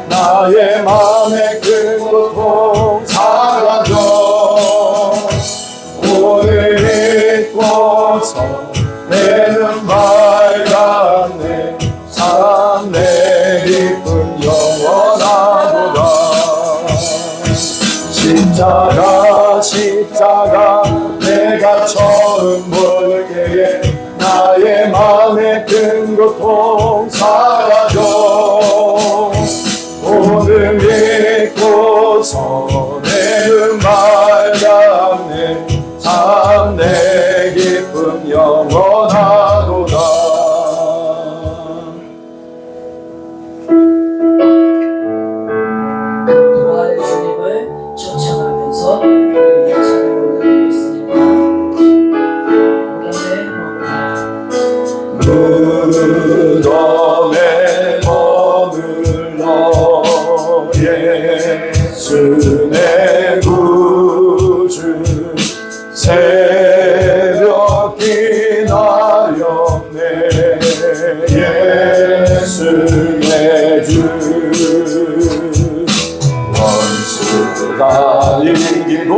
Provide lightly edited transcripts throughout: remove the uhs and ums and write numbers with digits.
나의 맘에 큰 고통 사라져. 오늘 잊고서 내는 밝았네. 참 내 기쁨 영원하도다. 십자가 내가 처음 볼 때에 나의 맘에 큰 고통 사라져. 오늘 잊고서 내는 밝았네. 참 내 기쁨 영원하도다. 부활 주님을 초청하면서 우리의 찬양을 올려드리겠습니다. 무덤에 머물러 예수 내 구주 새벽 기다렸네. 예수 내 주 원수가 이기고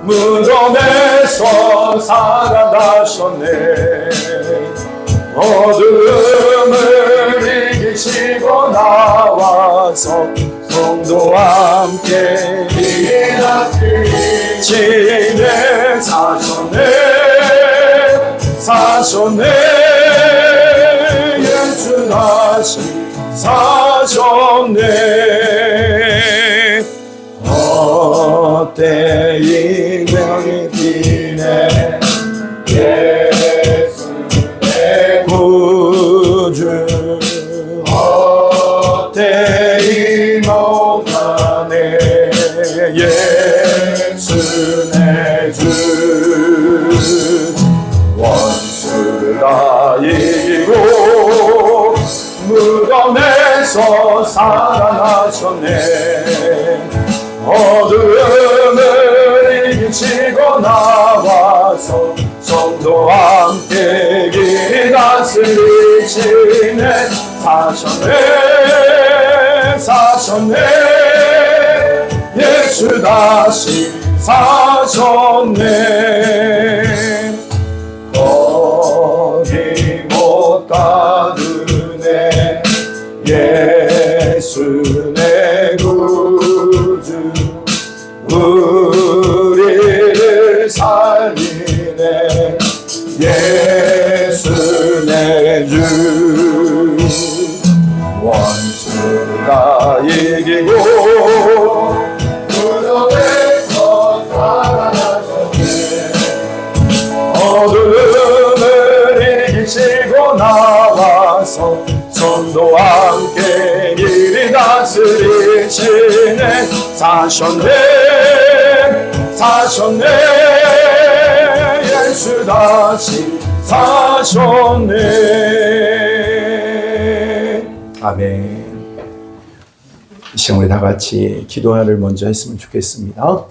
무덤에서 살아나셨네. 어둠을 이기시고 나와서 성도와 함께 지내 사셨네. 예수 다시 사셨네. 어때 이 명이 비네. 예수 내 구주 어때 이 못하네. 예수 내 주 원수가 이기고 무덤에서 살아나셨네. 어둠을 이기시고 나와서 성도와 함께 길 다스리시네. 사셨네. 예수 다시 사셨네. 거기 못 가두네. 예수 내 구주 우리를 살리네. 예수 내 주 원수가 이기고 무덤에서 살아나셨네. 어둠을 이기시고 나와서 성도와 함께 길이 다스리시네. 사셨네. 예수 다시 사셨네. 아멘. 이 시간 우리 다 같이 기도를 먼저 했으면 좋겠습니다.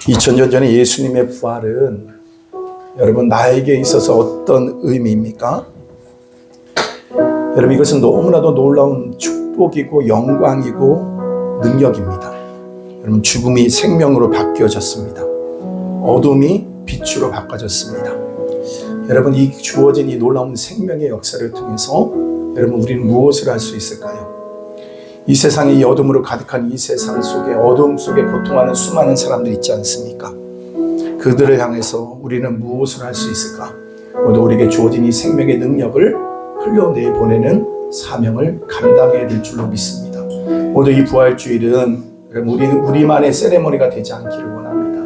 2000년 전에 예수님의 부활은 여러분 나에게 있어서 어떤 의미입니까? 여러분 이것은 너무나도 놀라운 축복이고 영광이고 능력입니다. 여러분 죽음이 생명으로 바뀌어졌습니다. 어둠이 빛으로 바꿔졌습니다. 여러분 이 주어진 이 놀라운 생명의 역사를 통해서 여러분 우리는 무엇을 할 수 있을까요? 이 세상에 이 어둠으로 가득한 이 세상 속에 어둠 속에 고통하는 수많은 사람들이 있지 않습니까? 그들을 향해서 우리는 무엇을 할 수 있을까? 오늘 우리에게 주어진 이 생명의 능력을 흘려내보내는 사명을 감당해야 될 줄로 믿습니다. 오늘 이 부활주일은 우리만의 세레머니가 되지 않기를 원합니다.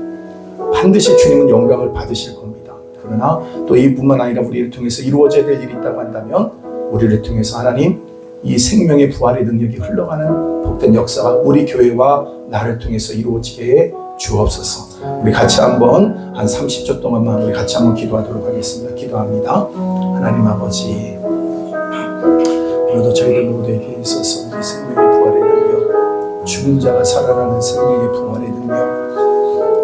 반드시 주님은 영광을 받으실 겁니다. 그러나 또 이뿐만 아니라 우리를 통해서 이루어져야 될 일이 있다고 한다면 우리를 통해서 하나님 이 생명의 부활의 능력이 흘러가는 복된 역사가 우리 교회와 나를 통해서 이루어지게 해 주옵소서. 우리 같이 한번 한 30초 동안만 우리 같이 한번 기도하도록 하겠습니다. 기도합니다. 하나님 아버지, 오늘도 저희들 모두에게 있어서 우리 생명의 부활의 능력, 죽은 자가 살아나는 생명의 부활의 능력,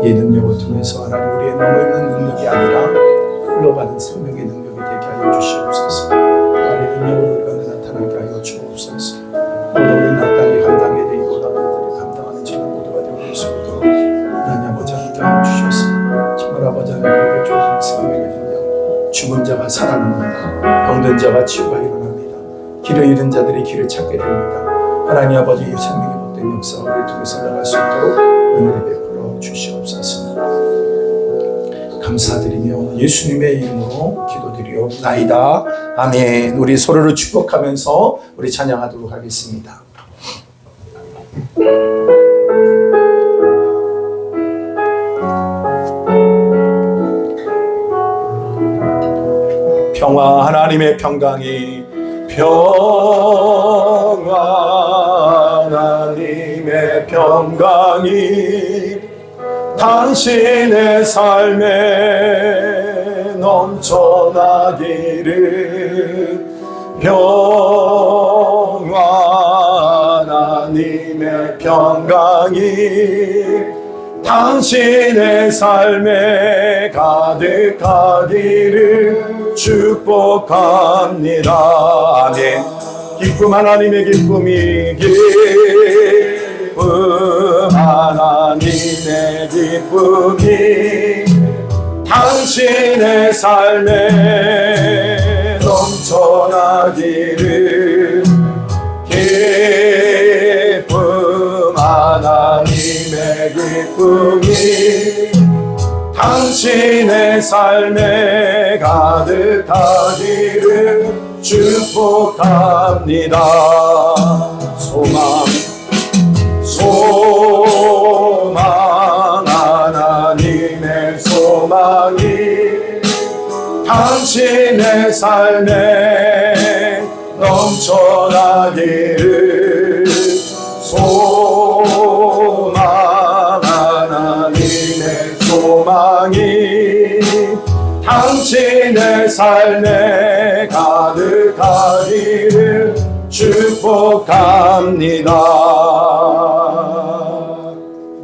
이 능력을 통해서 하나님 우리의 넘어있는 능력이 아니라 흘러가는 생명의 능력이 되게 하여 주시옵소서. 부활의 능력으로 우리가 나타나게 하여 주옵소서. 오늘 우리 나 땅에 감당해야 될 고난들이 감당하는 저희 모두가 되어 수 있도록 하나님 아버지 함께 하여 주셔서 정말 아버지 하나님께 주신 생명의 능력, 죽은 자가 살아납니다. 병든 자가 치유가 일어납니다. 길을 잃은 자들이 길을 찾게 됩니다. 하나님 아버지 이 생명의 복된 역사 우리를 통해서 나갈 수 있도록 은혜를 베풀어 주시옵소서. 감사드리며 예수님의 이름으로 기도드리옵나이다. 아멘. 우리 서로를 축복하면서 우리 찬양하도록 하겠습니다. 평화 하나님의 평강이 하나님의 평강이 당신의 삶에 넘쳐나기를 하나님의 평강이 당신의 삶에 가득하기를 축복합니다. 아멘. 기쁨 하나님의 기쁨이 기쁨 하나님의 기쁨이 당신의 삶에 넘쳐나기를 기쁨 하나님의 기쁨이 당신의 삶에 가득하기를 축복합니다. 소망 하나님의 소망이 당신의 삶에 넘쳐나기를 소망 하나님의 소망이 당신의 삶에 가득하기를 축복합니다.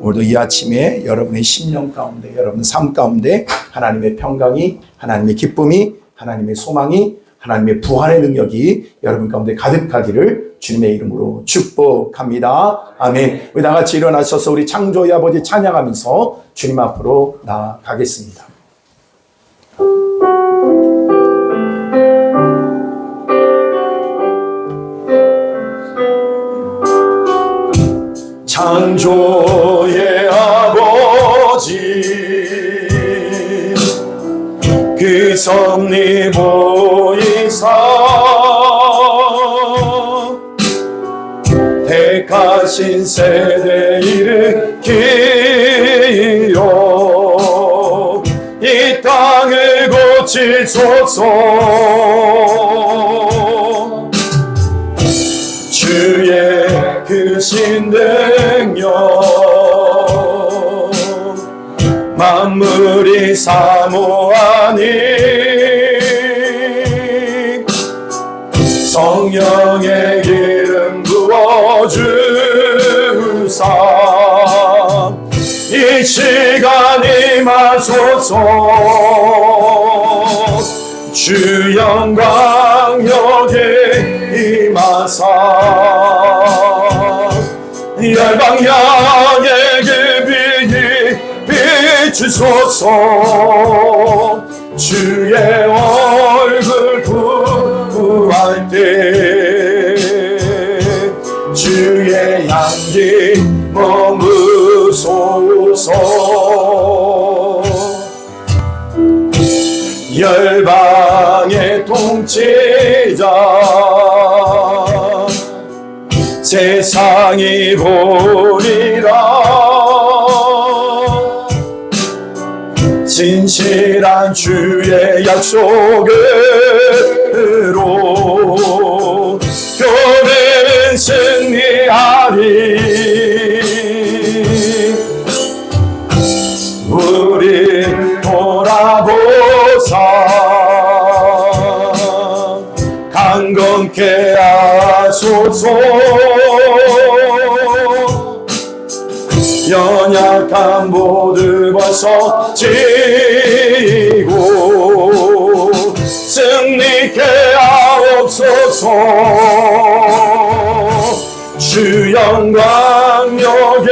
오늘도 이 아침에 여러분의 심령 가운데, 여러분 삶 가운데 하나님의 평강이, 하나님의 기쁨이, 하나님의 소망이, 하나님의 부활의 능력이 여러분 가운데 가득하기를 주님의 이름으로 축복합니다. 아멘. 우리 다 같이 일어나셔서 우리 창조의 아버지 찬양하면서 주님 앞으로 나아가겠습니다. 창조의 아버지 그 섭리 보이사 택하신 세대 일으키려 이 땅을 고치소서. 주의 크신 능력 만물이 사모하니 성령의 기름 부어주사 이 시간 임하소서. 주 영광 여기 임하사 열방향의 그 빛이 비추소서. 주의 얼굴 구할 때 주의 향기 머무소서. 열방의 통치자 세상이 보리라 진실한 주의 약속으로 교회는 승리하리. 우리 돌아보사 강건케 하소서. 연약한 모두 벗어지고 승리케 하옵소서. 주 영광 여기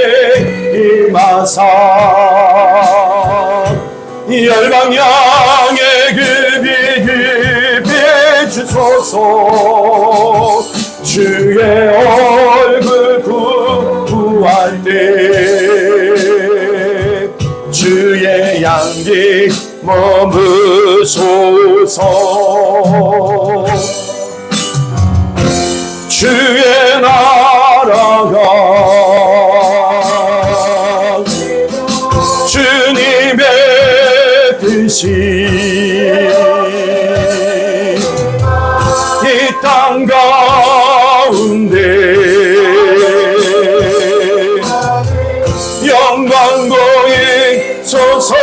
임하사 열방 향해 급히 비추소서. 주의 얼굴 구할 때 주의 양기 머무소서. 주의 나라가 주님의 뜻이 이 땅 가운데 영광 보이소서.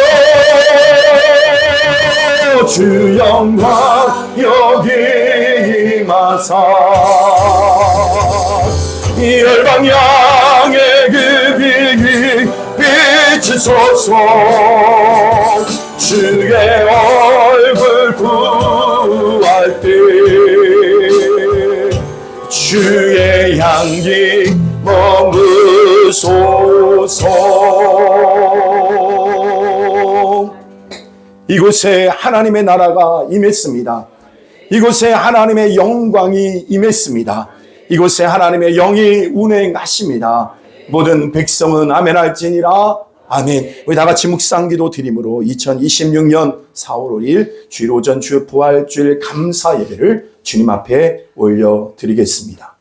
주 영광 여기 임하사 열방 향해 급히 비추소서. 주의 얼굴 구할 때 주의 향기 머무소서. 이곳에 하나님의 나라가 임했습니다. 이곳에 하나님의 영광이 임했습니다. 이곳에 하나님의 영이 운행하십니다. 모든 백성은 아멘 할지니라. 아멘. 우리 다 같이 묵상기도 드림으로 2026년 4월 5일 주일 오전 주 부활주일 감사 예배를 주님 앞에 올려드리겠습니다.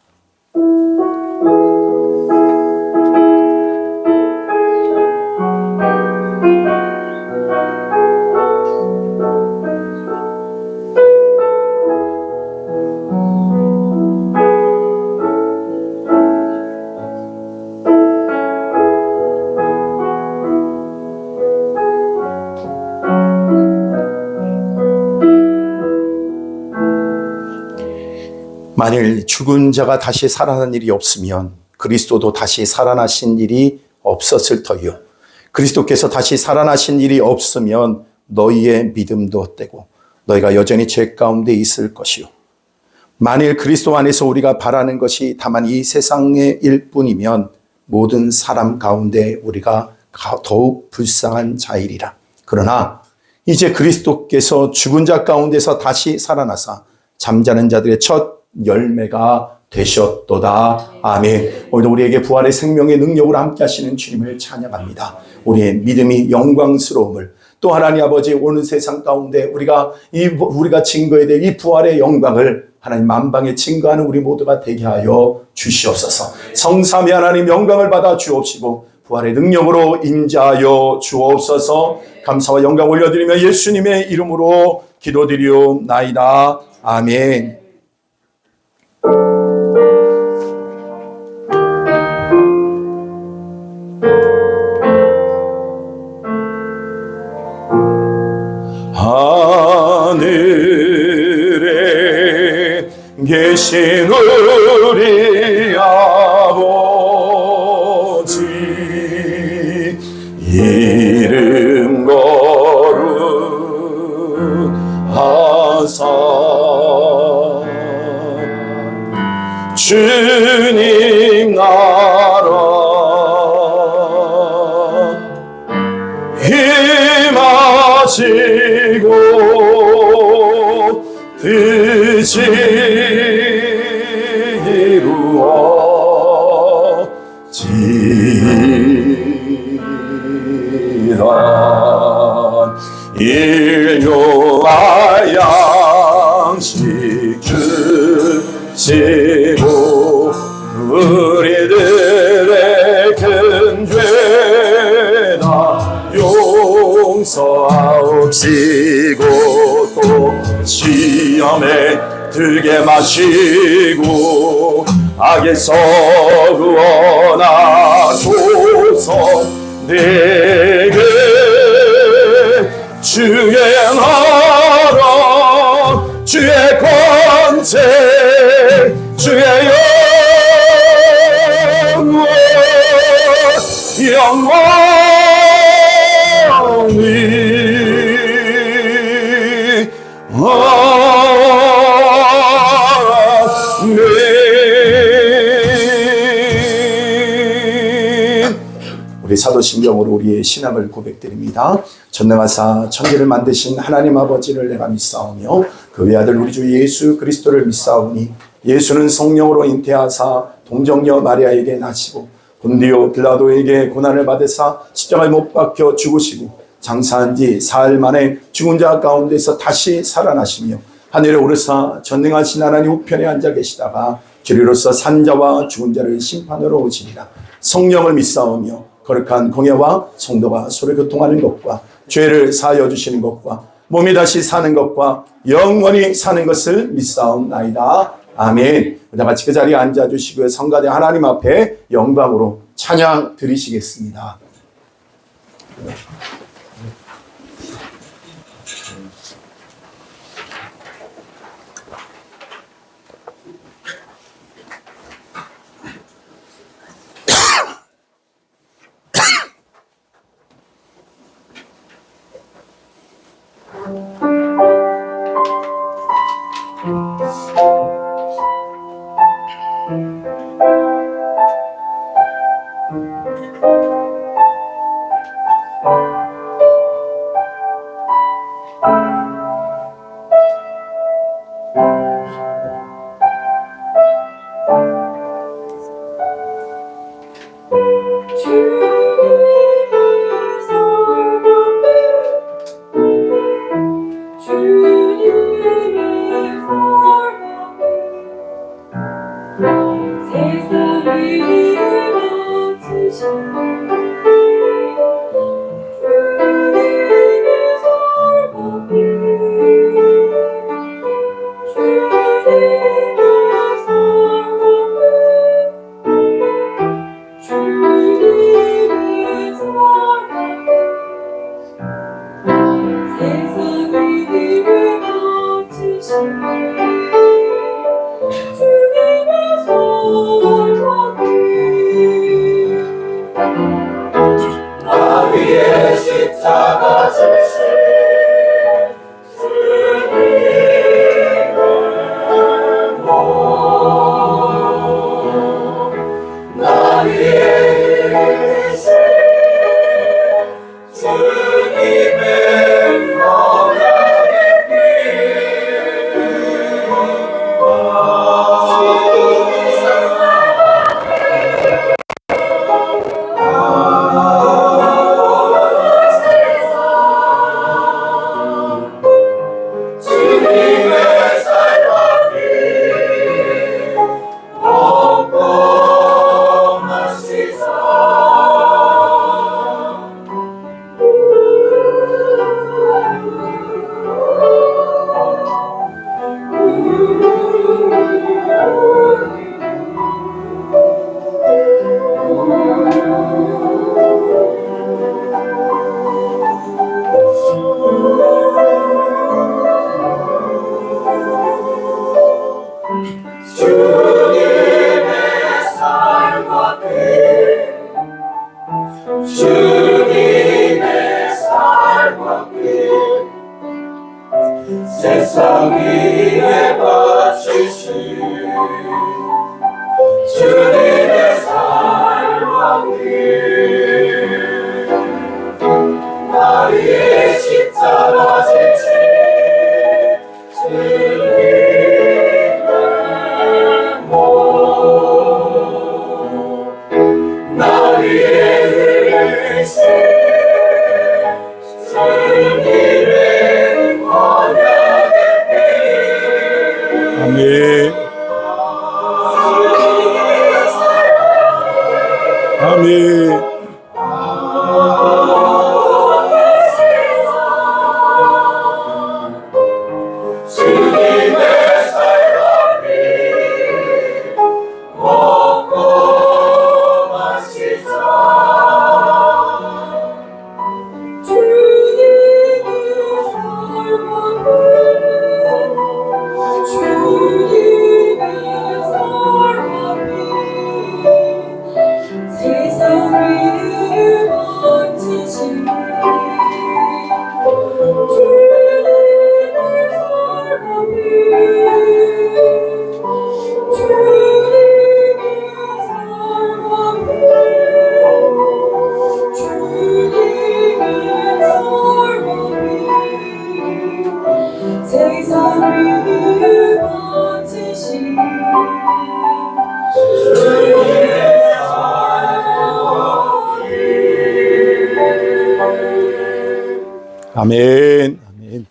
만일 죽은 자가 다시 살아난 일이 없으면 그리스도도 다시 살아나신 일이 없었을 터이요. 그리스도께서 다시 살아나신 일이 없으면 너희의 믿음도 헛되고 너희가 여전히 죄 가운데 있을 것이요. 만일 그리스도 안에서 우리가 바라는 것이 다만 이 세상의 일뿐이면 모든 사람 가운데 우리가 더욱 불쌍한 자이리라. 그러나 이제 그리스도께서 죽은 자 가운데서 다시 살아나사 잠자는 자들의 첫 열매가 되셨도다. 아멘. 오늘도 우리에게 부활의 생명의 능력으로 함께 하시는 주님을 찬양합니다. 우리의 믿음이 영광스러움을 또 하나님 아버지 오늘 세상 가운데 우리가 증거해야 될 이 부활의 영광을 하나님 만방에 증거하는 우리 모두가 되게 하여 주시옵소서. 성삼위 하나님 영광을 받아 주옵시고 부활의 능력으로 임재하여 주옵소서. 감사와 영광 올려드리며 예수님의 이름으로 기도드리옵나이다. 아멘. 하늘에 계신 우리 아버지 이름 거룩하사 주님 나라 임하시고 뜻이 이루어지라. 일용할 양식 주시고 우리들의 큰 죄 다 용서하시고 용서하옵시고 또 시험에 들게 마시고 악에서 구원하소서. 내게 주의 나라 주의 권세 주의 영원히 아멘. 우리 사도신경으로 우리의 신앙을 고백드립니다. 전능하사 천지를 만드신 하나님 아버지를 내가 믿사오며 그 외아들 우리 주 예수 그리스도를 믿사오니 예수는 성령으로 잉태하사 동정녀 마리아에게 나시고 본디오 빌라도에게 고난을 받으사 십자가에 못 박혀 죽으시고 장사한 뒤 사흘 만에 죽은 자 가운데서 다시 살아나시며 하늘에 오르사 전능하신 하나님 우편에 앉아 계시다가 주리로서 산자와 죽은 자를 심판으로 오시리라. 성령을 믿사오며 거룩한 공예와 성도가 서로 교통하는 것과 죄를 사하여 주시는 것과 몸이 다시 사는 것과 영원히 사는 것을 믿사옵나이다. 아멘. 다 같이 그 자리에 앉아주시고요. 성가대 하나님 앞에 영광으로 찬양 드리시겠습니다. 세상 위에 바치신 주님의 삶과 길 나의 십자가 지신 주님의 몸 나의 흘리신 주님의 언약의 피 아멘. 아멘. 아멘. 아멘.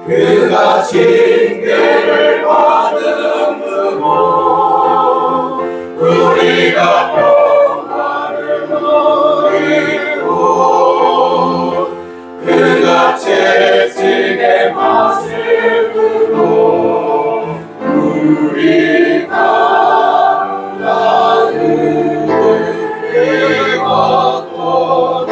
그가 징계를 받음으로 우리가 평화를 누리고 그가 채찍의 맛으로 우리가 나를 입었도다.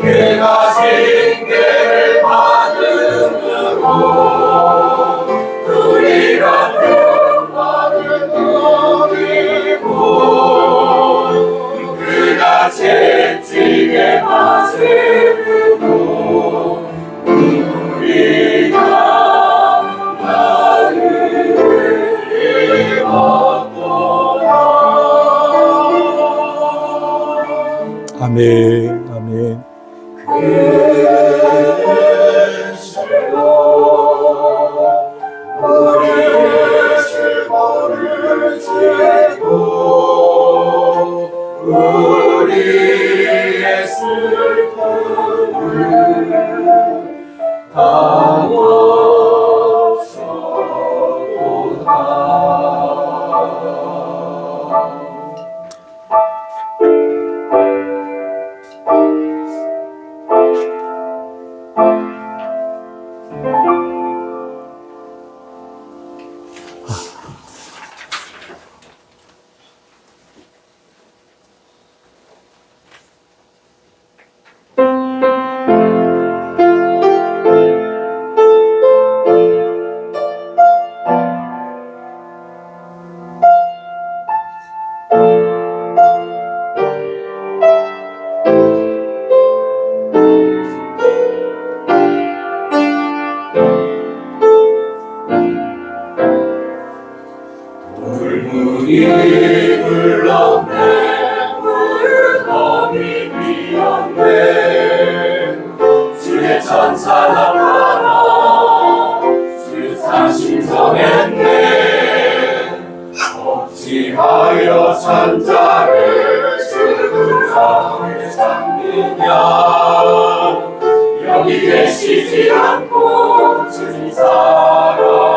그가 징계를 받음으로 우리가 평화를 누리고 그가 채찍의 맛으로 우리가 나를 입었도다. 아멘. 아멘. 그는 실로 우리의 실고를 지고 우리의 슬픔을 담았소이다. 물이 흘렀네 물범이 피었네 주의 천사 나타나 주 사신 전했네 어찌하여 산자를 죽은 자의 참느냐 여기 계시지 않고 주님 살아나셨다.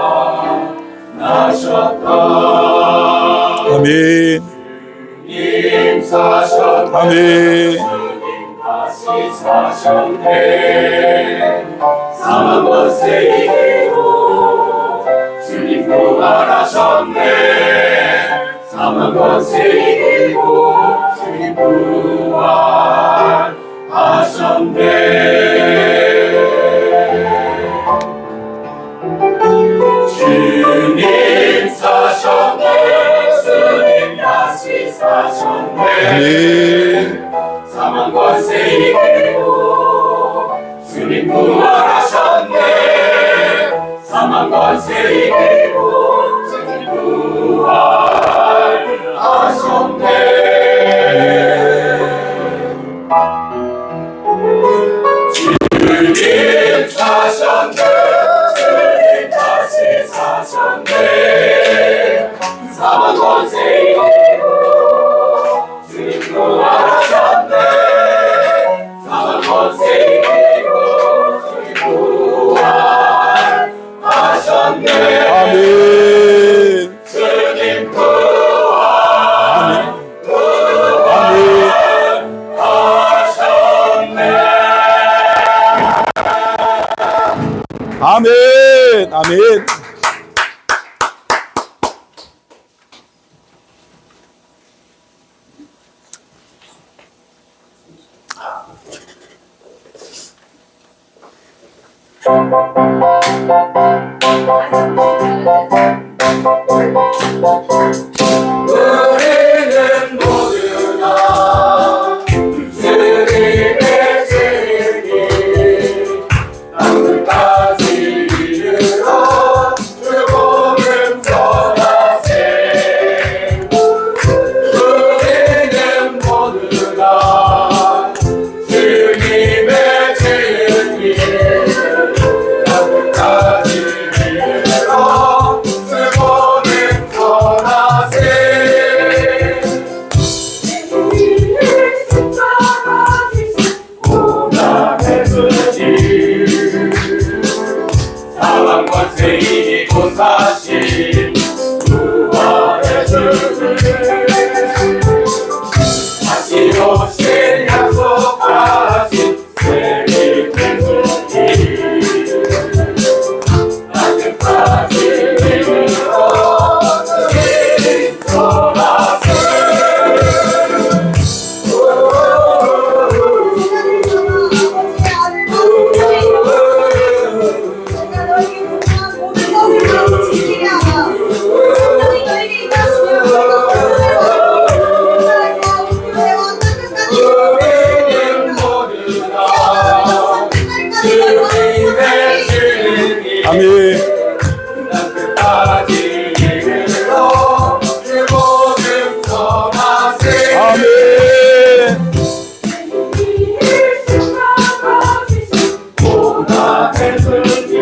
아멘. 주님 사셨네. 아멘. 주님 다시 사셨네. 사망 권세 이기고 주님 부활하셨네. 사망 권세 이기고 주님 부활하셨네. 주님 사셨네. 주님 다시 사셨네. 사망 권세 이기고 주님 부활하셨네. 사망 권세 이기고 주님 부활하셨네. 주님 사셨네. 주님 다시 사셨네. 사망 권세 이기고 주님 부활하셨네. 사망 권세 이기고 주님 부활하셨네. 아멘. 주님 부활하셨네. 아멘. 아멘. 우리는 모두 다 주님의 증인 땅끝까지 이르러 그 복음 전하세. 우리는 모두 다 주님의 증인 땅끝까지 이르러 그 복음 전하세. 사망 권세 이기고 사신 부활의 주님 다시 오실 약속하신 생일 주님 땅끝까지 이르러 주님 전하세. 우리는 모두 다 주님의 증인 아멘. 땅끝까지 이르러 그 복음 전하세. 아멘. 고난의 주님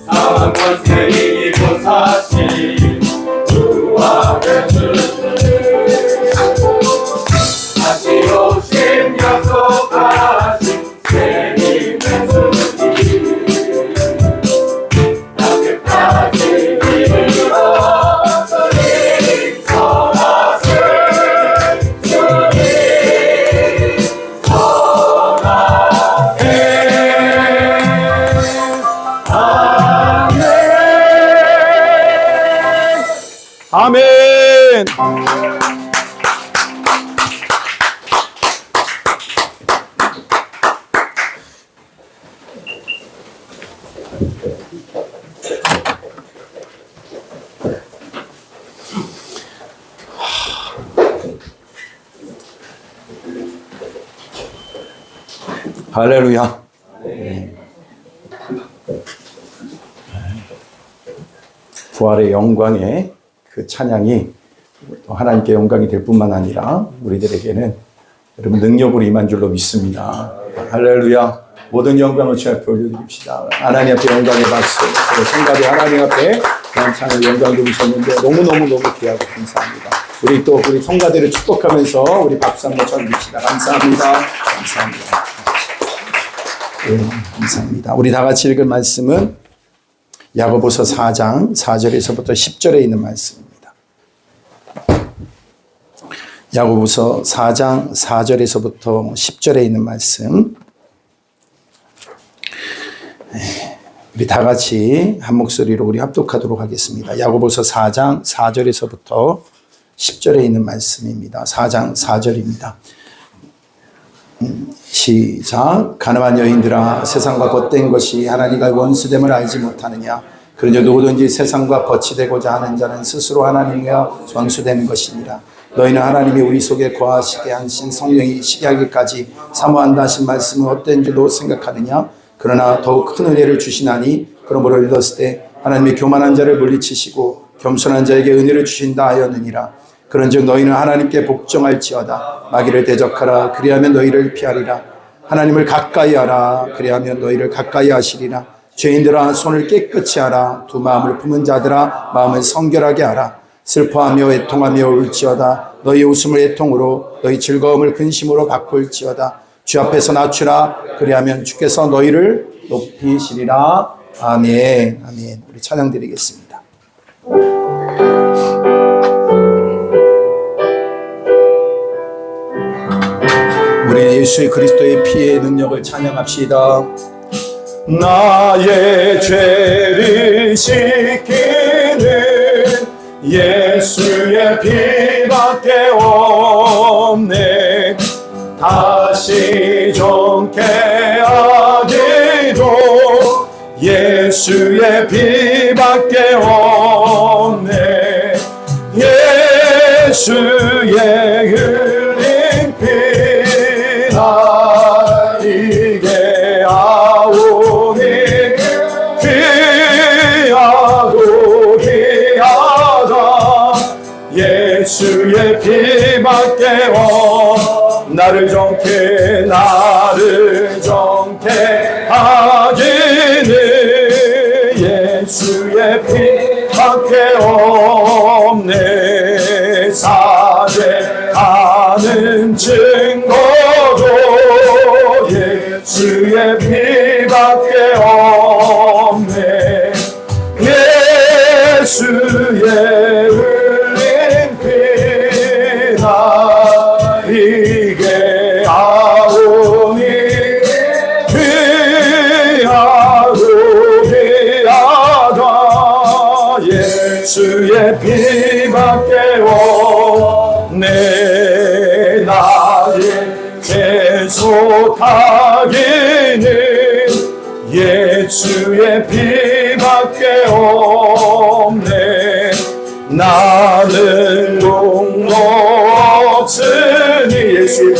사망 권세 이기고 사신 부활의 주님 다시 오신 약속하신 생님의 주님 땅끝까지 이르러 주님 전하세. 주님 전하세. 아멘. 할렐루야. 부활의 영광에 그 찬양이 또 하나님께 영광이 될 뿐만 아니라 우리들에게는 여러분 능력으로 임한 줄로 믿습니다. 할렐루야. 모든 영광을 주 앞에 올려드립시다. 하나님 앞에 영광의 박수. 성가대 하나님 앞에 찬양의 영광 드리셨는데 너무너무 귀하고 감사합니다. 우리 성가대를 축복하면서 우리 박수 한번 쳐주십시다. 감사합니다. 감사합니다. 네, 감사합니다. 우리 다 같이 읽을 말씀은 야고보서 4장 4절에서부터 10절에 있는 말씀입니다. 야고보서 4장 4절에서부터 10절에 있는 말씀. 우리 다 같이 한 목소리로 우리 합독하도록 하겠습니다. 야고보서 4장 4절에서부터 10절에 있는 말씀입니다. 4장 4절입니다. 시작. 가늠한 여인들아, 세상과 벗된 것이 하나님과 원수됨을 알지 못하느냐? 그러므로 누구든지 세상과 거치되고자 하는 자는 스스로 하나님과 원수되는 것이니라. 너희는 하나님이 우리 속에 거하시게 하신 성령이 시기하기까지 사모한다 하신 말씀은 어떤 줄로 생각하느냐? 그러나 더욱 큰 은혜를 주시나니, 그러므로 읽었을 때 하나님이 교만한 자를 물리치시고 겸손한 자에게 은혜를 주신다 하였느니라. 그런즉 너희는 하나님께 복종할지어다. 마귀를 대적하라. 그리하면 너희를 피하리라. 하나님을 가까이 하라. 그리하면 너희를 가까이 하시리라. 죄인들아, 손을 깨끗이 하라. 두 마음을 품은 자들아, 마음을 성결하게 하라. 슬퍼하며 애통하며 울지어다. 너희 웃음을 애통으로, 너희 즐거움을 근심으로 바꿀지어다. 주 앞에서 낮추라. 그리하면 주께서 너희를 높이시리라. 아멘. 아멘. 우리 찬양 드리겠습니다. 우리 예수 그리스도의 피의 능력을 찬양합시다. 나의 죄를 씻기는 예수의 피밖에 없네. 다시 정케 하기도 예수의 피밖에 없네. 예수의 흘린 피나 이게 아오니 귀하고 귀하다. 예수의 피밖에 없네. 나를 정케 하기는 예수의 피밖에 없네. 사죄하는 증거도 예수의 피밖에 없네. 예수의 흘린 피나 이게 아오니 귀하고 귀하다. 예수의 피밖에 없네. 나의 죄 속하기는 예수의 피밖에 없네. 나는 공로 없으니 예수의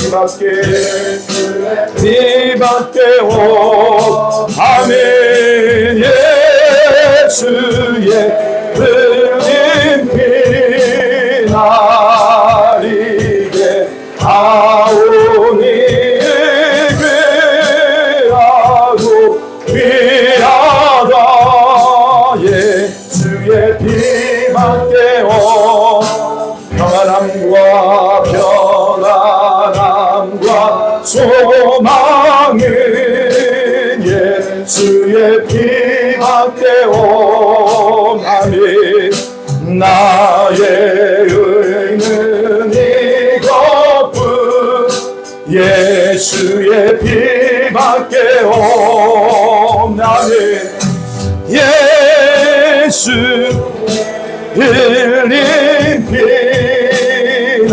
피밖에 아멘. 예수의 흘린 피 나리게 아오니 귀하고 귀하다. 예수의 피밖에 평안함과 소망은 예수의 피밖에 아멘. 나의 의는 이것뿐 예수의 피밖에 아멘. 예수 흘린 피나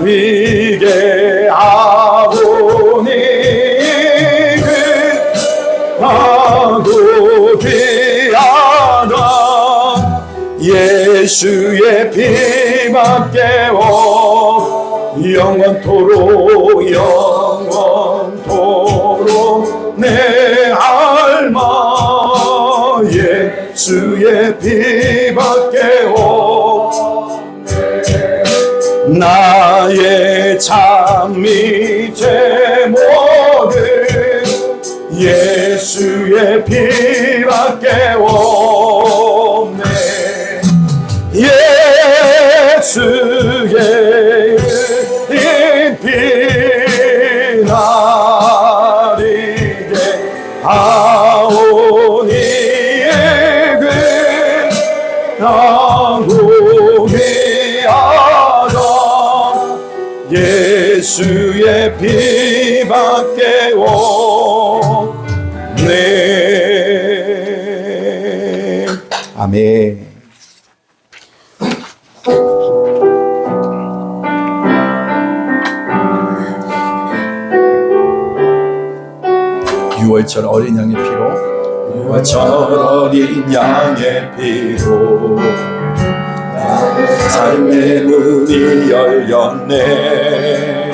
위게 아오니 귀하고 귀하다. 예수의 피밖에 영원토록 내 알마. 예수의 피밖에 나의 찬미 제목은 예수의 피밖에 없네. 예수의 피 나리게 아오니 귀하고 귀하다. 예수의 피밖에 없네. 아멘. 유월절 어린 양의 피로, 유월절 어린 양의 피로 삶의 문이 열렸네.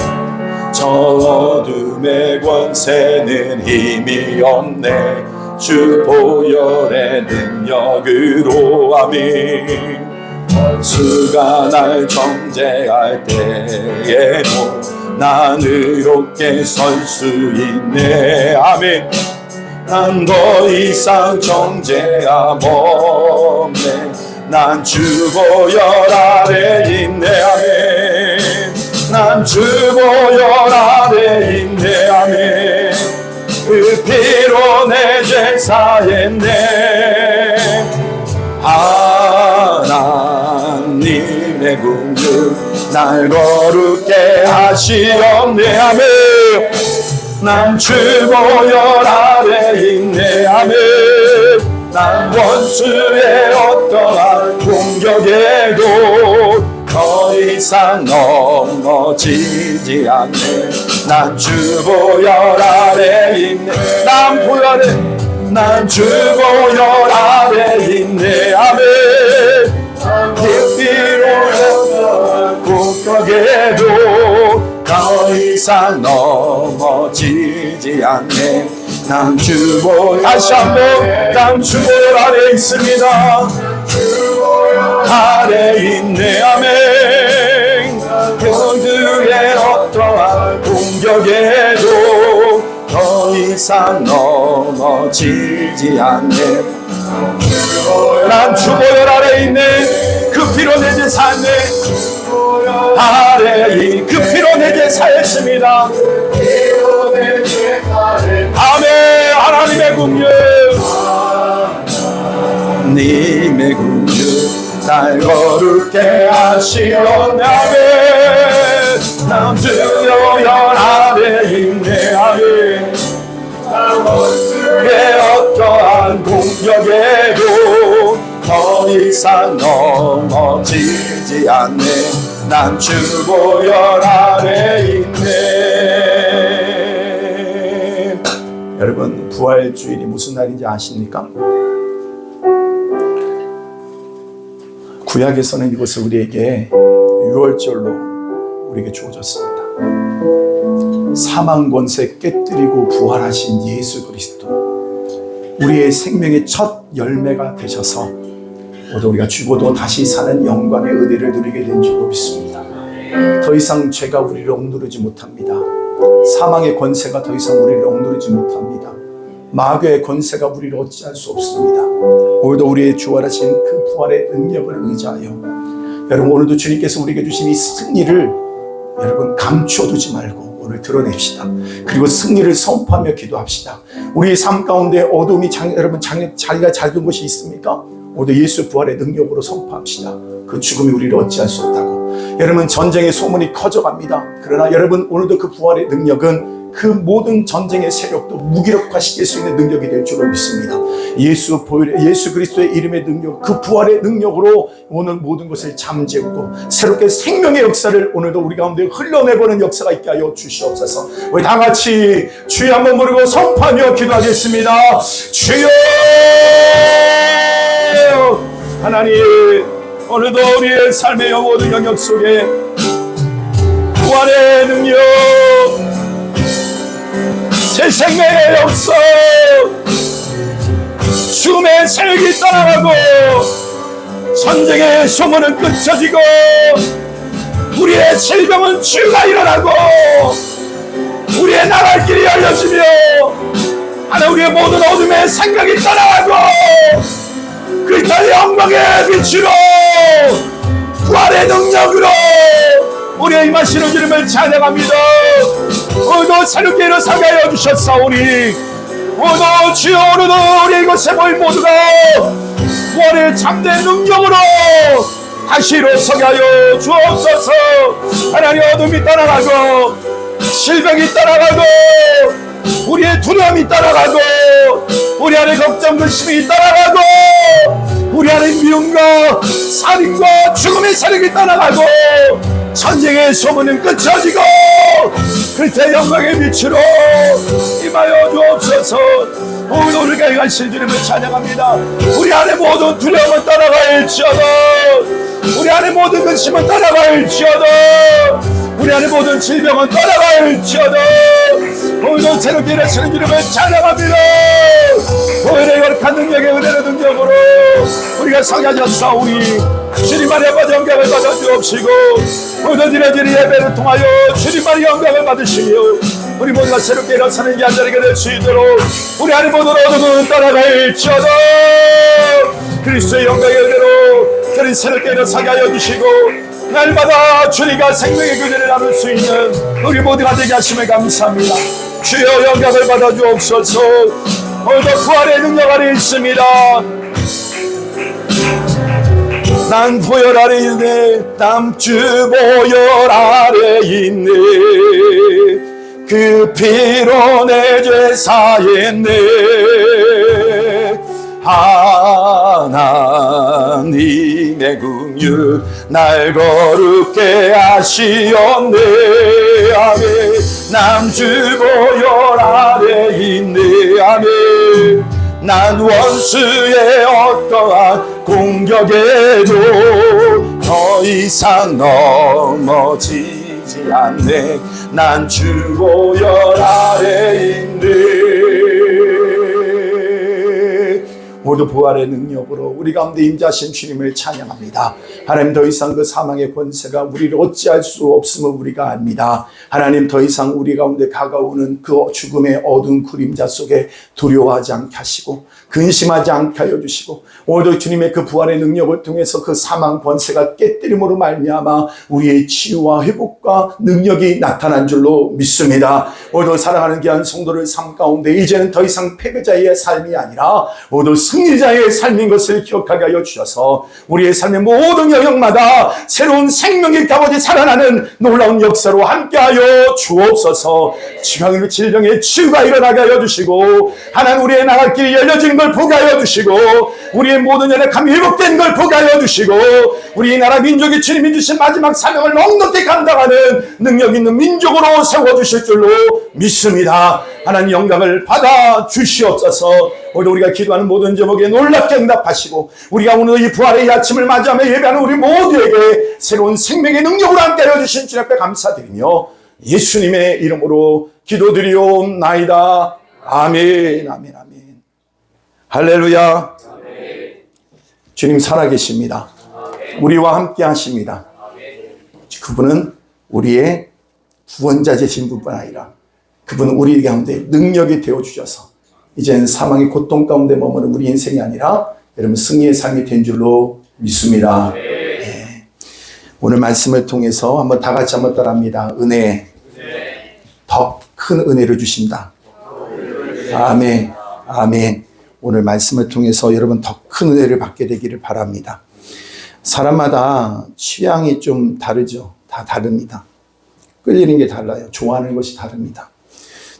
저 어둠의 권세는 힘이 없네. 주 보혈의 능력으로. 아멘. 원수가 날 정죄할 때에도 난 의롭게 설 수 있네. 아멘. 난 더 이상 정죄함 없네. 난 주 보혈 아래 있네. 아멘. 난 주 보혈 아래 있네. 아멘. 그 피로 내 죄 사했네. 하나님의 긍휼 날 거룩게 하시옵네. 아멘. 난 주 보혈 아래 있네. 아멘. 난 원수의 어떠한 공격에도 더 이상 넘어지지 않네. 난 주 보혈 아래 있네. 난 주 보혈 아래 있네. 아멘. 그 피로 공격에도 더 이상 넘어지지 않네. 난 주 보혈, 다시 한번, 난 주 보혈 아래 있습니다. 아래 있네. 아멘. 그들의 어떠한 공격에도 더 이상 넘어지지 않네. 난 주 보혈 아래 있네. 그 피로 내 죄 사했네. 아래 그 피로 내 죄 사했습니다. 아멘. 하나님의 긍휼, 님의 긍휼 날 거룩게 하시옵네. 아멘. 난 주 보혈 아래 있네. 아멘. 내 어떠한 공격에도 더 이상 넘어지지 않네. 난 주 보혈 아래 있네. 여러분, 부활주일이 무슨 날인지 아십니까? 구약에서는 이것을 우리에게 유월절로 우리에게 주어졌습니다. 사망 권세 깨뜨리고 부활하신 예수 그리스도, 우리의 생명의 첫 열매가 되셔서 모두 우리가 죽어도 다시 사는 영광의 은혜를 누리게 된 줄로 믿습니다. 더 이상 죄가 우리를 억누르지 못합니다. 사망의 권세가 더 이상 우리를 억누르지 못합니다. 마귀의 권세가 우리를 어찌할 수 없습니다. 오늘도 우리의 주활하신 그 부활의 능력을 의지하여 여러분, 오늘도 주님께서 우리에게 주신 이 승리를 여러분 감춰두지 말고 오늘 드러냅시다. 그리고 승리를 선포하며 기도합시다. 우리의 삶 가운데 어둠이 여러분 자기가 작은 것이 있습니까? 오늘 예수 부활의 능력으로 선포합시다. 그 죽음이 우리를 어찌할 수 없다고. 여러분, 전쟁의 소문이 커져갑니다. 그러나 여러분, 오늘도 그 부활의 능력은 그 모든 전쟁의 세력도 무기력화시킬 수 있는 능력이 될 줄로 믿습니다. 예수 그리스도의 이름의 능력, 그 부활의 능력으로 오늘 모든 것을 잠재우고 새롭게 생명의 역사를 오늘도 우리 가운데 흘러내보는 역사가 있게 하여 주시옵소서. 우리 다 같이 주여 한번 부르고 선포하며 기도하겠습니다. 주여! 하나님, 오늘도 우리의 삶의 모든 영역 속에 부활의 능력, 새 생명의 역사, 죽음의 세력이 떠나가고 전쟁의 소문은 끊어지고 우리의 질병은 치유가 일어나고 우리의 나갈 길이 열려지며 하나 우리의 모든 어둠의 생각이 떠나가고 그리스도의 영광의 빛으로 부활의 능력으로 우리의 임하시는 이름을 찬양합니다. 오늘도 새롭게 일어서게 하여 주셨사오니 오늘도 주여, 오늘도 우리 이곳에 모인 모두가 부활의 참된 능력으로 다시 일어서게 하여 주옵소서. 하나님, 어둠이 떠나가고 질병이 떠나가고 우리의 두려움이 떠나가고 우리 안에 걱정 근심이 떠나가고 우리 안에 하나님 미움과 살인과 죽음의 세력이 떠나가고 전쟁의 소문은 끝쳐지고 그리스도의 영광의 빛으로 임하여 주옵소서. 오늘도 우리가 행하신 주님을 찬양합니다. 우리 안에 모든 두려움은 떠나갈지어다. 우리 안에 모든 근심은 떠나갈지어다. 우리 안에 모든 질병은 떠나갈지어다. 오늘도 새롭게 일하시는 주님을 찬양합니다. 오늘의 열악한 능력의 은혜의 능력으로 우리가 성하셨사오니 주님만의 영광을 받아 주옵시고 오늘도 드려지는 예배를 통하여 주님만의 영광을 받으시며 우리 모두가 새롭게 일어서는 이 한자리가 될 수 있도록 우리 안에 모든 어둠은 떠나갈지어다. 그리스도의 영광의 은혜로 저를 새롭게 일어서게 하여 주시고 날마다 주님과 생명의 교제를 나눌 수 있는 우리 모두가 되게 하심을 감사합니다. 주여 영광을 받아 주옵소서. 오늘도 부활의 능력 아래 있습니다. 난 보혈 아래 있네. 남주 보혈 아래 있네. 그 피로 내 죄 사했네. 하나님의 긍휼 날 거룩게 하시옵네. 아멘. 남주 보혈 아래 있네. 아멘. 난 원수의 어떠한 공격에도 더 이상 넘어지지 않네. 난 주 보혈 아래 있네. 모두 부활의 능력으로 우리 가운데 임재하신 주님을 찬양합니다. 하나님, 더 이상 그 사망의 권세가 우리를 어찌할 수 없음을 우리가 압니다. 하나님, 더 이상 우리 가운데 다가오는 그 죽음의 어두운 그림자 속에 두려워하지 않게 하시고 근심하지 않게 하여 주시고 오늘도 주님의 그 부활의 능력을 통해서 그 사망 권세가 깨뜨림으로 말미암아 우리의 치유와 회복과 능력이 나타난 줄로 믿습니다. 오늘도 사랑하는 귀한 성도를 삶 가운데 이제는 더 이상 패배자의 삶이 아니라 모두 승리자의 삶인 것을 기억하게 하여 주셔서 우리의 삶의 모든 영역마다 새로운 생명이 가버지 살아나는 놀라운 역사로 함께하여 주옵소서. 지방의 질병의 치유가 일어나게 하여 주시고 하나님, 우리의 나갈 길이 열려지는 걸 보게 하여 주시고 우리의 모든 연약함이 회복된 걸 보게 하여 주시고 우리 나라 민족이 주님이 주신 마지막 사명을 넉넉히 감당하는 능력 있는 민족으로 세워주실 줄로 믿습니다. 하나님, 영광을 받아 주시옵소서. 오늘 우리가 기도하는 모든 제목에 놀랍게 응답하시고 우리가 오늘 이 부활의 아침을 맞이하며 예배하는 우리 모두에게 새로운 생명의 능력으로 함께하여 주신 주님 앞에 감사드리며 예수님의 이름으로 기도드리옵나이다. 아멘. 아멘. 아멘. 할렐루야. 주님 살아계십니다. 우리와 함께 하십니다. 그분은 우리의 구원자 되신 분뿐 아니라 그분은 우리 가운데 능력이 되어주셔서 이제는 사망의 고통 가운데 머무는 우리 인생이 아니라 여러분 승리의 삶이 된 줄로 믿습니다. 네. 오늘 말씀을 통해서 한번 다 같이 한번 따라합니다. 은혜. 더 큰 은혜를 주신다. 아멘. 아멘. 오늘 말씀을 통해서 여러분 더 큰 은혜를 받게 되기를 바랍니다. 사람마다 취향이 좀 다르죠. 다 다릅니다. 끌리는 게 달라요. 좋아하는 것이 다릅니다.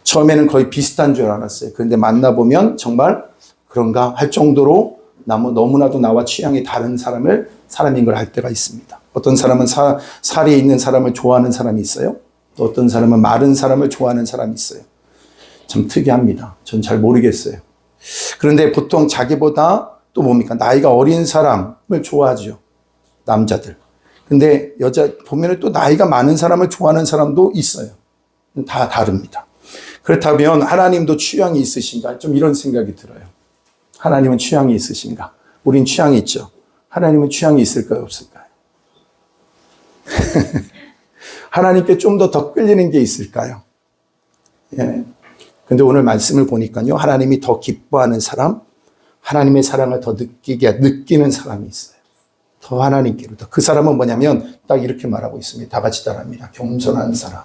처음에는 거의 비슷한 줄 알았어요. 그런데 만나보면 정말 그런가 할 정도로 너무나도 나와 취향이 다른 사람인 걸 알 때가 있습니다. 어떤 사람은 살이 있는 사람을 좋아하는 사람이 있어요. 또 어떤 사람은 마른 사람을 좋아하는 사람이 있어요. 참 특이합니다. 전 잘 모르겠어요. 그런데 보통 자기보다 또 뭡니까? 나이가 어린 사람을 좋아하죠. 남자들. 근데 여자 보면 또 나이가 많은 사람을 좋아하는 사람도 있어요. 다 다릅니다. 그렇다면 하나님도 취향이 있으신가? 좀 이런 생각이 들어요. 하나님은 취향이 있으신가? 우린 취향이 있죠. 하나님은 취향이 있을까요? 없을까요? 하나님께 좀 더 끌리는 게 있을까요? 예. 근데 오늘 말씀을 보니까요, 하나님이 더 기뻐하는 사람, 하나님의 사랑을 더 느끼는 사람이 있어요. 더 하나님께로. 그 사람은 뭐냐면 딱 이렇게 말하고 있습니다. 다 같이 따라합니다. 겸손한 사람.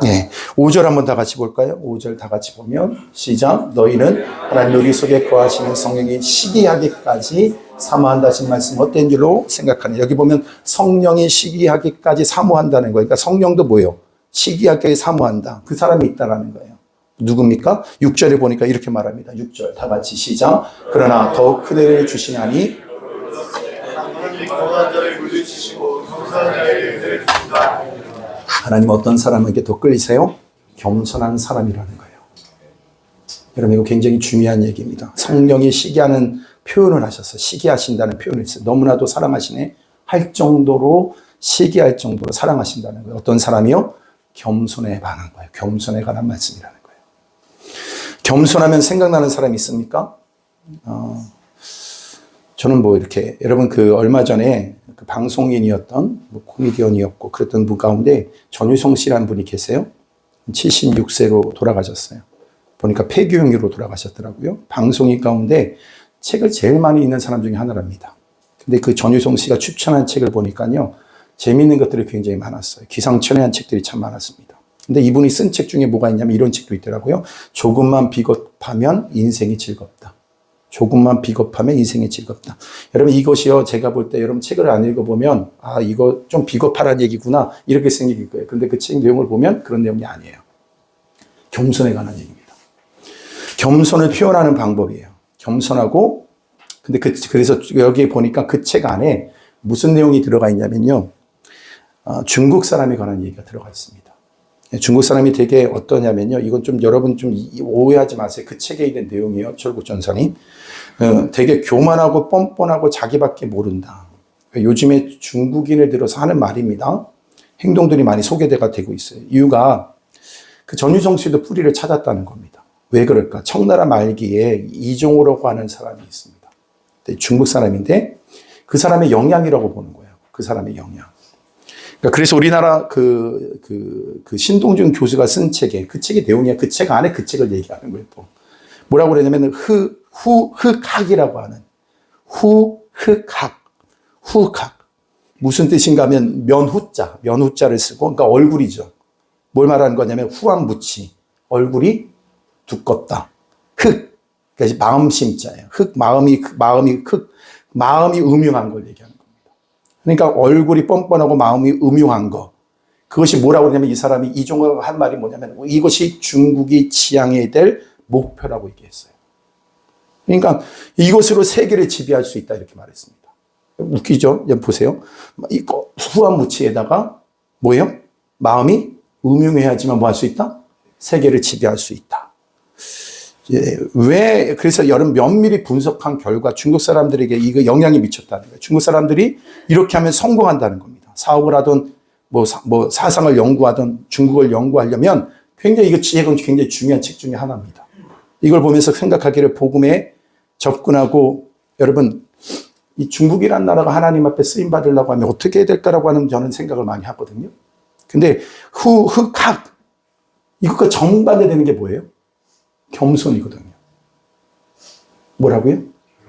네. 5절 한번 다 같이 볼까요? 5절 다 같이 보면 시작. 너희는 하나님 우리 속에 거하시는 성령이 시기하기까지 사모한다신 말씀 어떤 줄로 생각하는. 여기 보면 성령이 시기하기까지 사모한다는 거예요. 그러니까 성령도 뭐예요? 시기하기까지 사모한다. 그 사람이 있다라는 거예요. 누굽니까? 6절에 보니까 이렇게 말합니다. 6절 다 같이 시작. 그러나 더욱 큰 은혜를 주시나니 하나님 거한 자를 물리치시고 겸손한 자에게 은혜를 주신다. 하나님 어떤 사람에게 더 끌리세요? 겸손한 사람이라는 거예요. 여러분 이거 굉장히 중요한 얘기입니다. 성령이 시기하는 표현을 하셨어요. 시기하신다는 표현을 했어요. 너무나도 사랑하시네 할 정도로 시기할 정도로 사랑하신다는 거예요. 어떤 사람이요? 겸손에 관한 거예요. 겸손에 관한 말씀이라는 거예요. 겸손하면 생각나는 사람이 있습니까? 저는 뭐 이렇게 여러분 그 얼마 전에 그 방송인이었던 뭐 코미디언이었고 그랬던 분 가운데 전유성 씨라는 분이 계세요. 76세로 돌아가셨어요. 보니까 폐교행위로 돌아가셨더라고요. 방송인 가운데 책을 제일 많이 읽는 사람 중에 하나랍니다. 근데 그 전유성 씨가 추천한 책을 보니까요. 재미있는 것들이 굉장히 많았어요. 기상천외한 책들이 참 많았습니다. 근데 이분이 쓴 책 중에 뭐가 있냐면 이런 책도 있더라고요. 조금만 비겁하면 인생이 즐겁다. 조금만 비겁하면 인생이 즐겁다. 여러분 이것이요. 제가 볼 때 여러분 책을 안 읽어보면 아 이거 좀 비겁하라는 얘기구나 이렇게 생길 거예요. 근데 그 책 내용을 보면 그런 내용이 아니에요. 겸손에 관한 얘기입니다. 겸손을 표현하는 방법이에요. 겸손하고 근데 그래서 여기 보니까 그 책 안에 무슨 내용이 들어가 있냐면요. 중국 사람에 관한 얘기가 들어가 있습니다. 중국 사람이 되게 어떠냐면요. 이건 좀 여러분 좀 오해하지 마세요. 그 책에 있는 내용이에요. 철국 전선이. 되게 교만하고 뻔뻔하고 자기밖에 모른다. 요즘에 중국인을 들어서 하는 말입니다. 행동들이 많이 소개가 되고 있어요. 이유가 그 전유성 씨도 뿌리를 찾았다는 겁니다. 왜 그럴까? 청나라 말기에 이종호라고 하는 사람이 있습니다. 중국 사람인데 그 사람의 영향이라고 보는 거예요. 그 사람의 영향. 그래서 우리나라 그 신동준 교수가 쓴 책에 그 책의 내용이야. 그 책 안에 그 책을 얘기하는 거예요. 또 뭐라고 그러냐면 후흑학이라고 하는 후흑학 무슨 뜻인가 하면 면후자를 쓰고 그러니까 얼굴이죠. 뭘 말하는 거냐면 후한무치 얼굴이 두껍다. 흑 그러니까 마음심자예요. 마음이 음흉한 걸 얘기하는 겁니다. 그러니까 얼굴이 뻔뻔하고 마음이 음흉한 거. 그것이 뭐라고 그러냐면 이 사람이 이종호가 한 말이 뭐냐면 이것이 중국이 지향해야 될 목표라고 얘기했어요. 그러니까 이것으로 세계를 지배할 수 있다 이렇게 말했습니다. 웃기죠? 보세요. 후한무치에다가 뭐예요? 마음이 음흉해야지만 뭐 할 수 있다? 세계를 지배할 수 있다. 왜 그래서 여러분 면밀히 분석한 결과 중국 사람들에게 이거 영향이 미쳤다는 거예요. 중국 사람들이 이렇게 하면 성공한다는 겁니다. 사업을 하든 뭐 사상을 연구하든 중국을 연구하려면 굉장히 이거 책은 굉장히 중요한 책 중에 하나입니다. 이걸 보면서 생각하기를 복음에 접근하고 여러분 이 중국이라는 나라가 하나님 앞에 쓰임 받으려고 하면 어떻게 해야 될까라고 하는 저는 생각을 많이 하거든요. 근데 흑학 이것과 정반대되는 게 뭐예요? 겸손이거든요. 뭐라고요?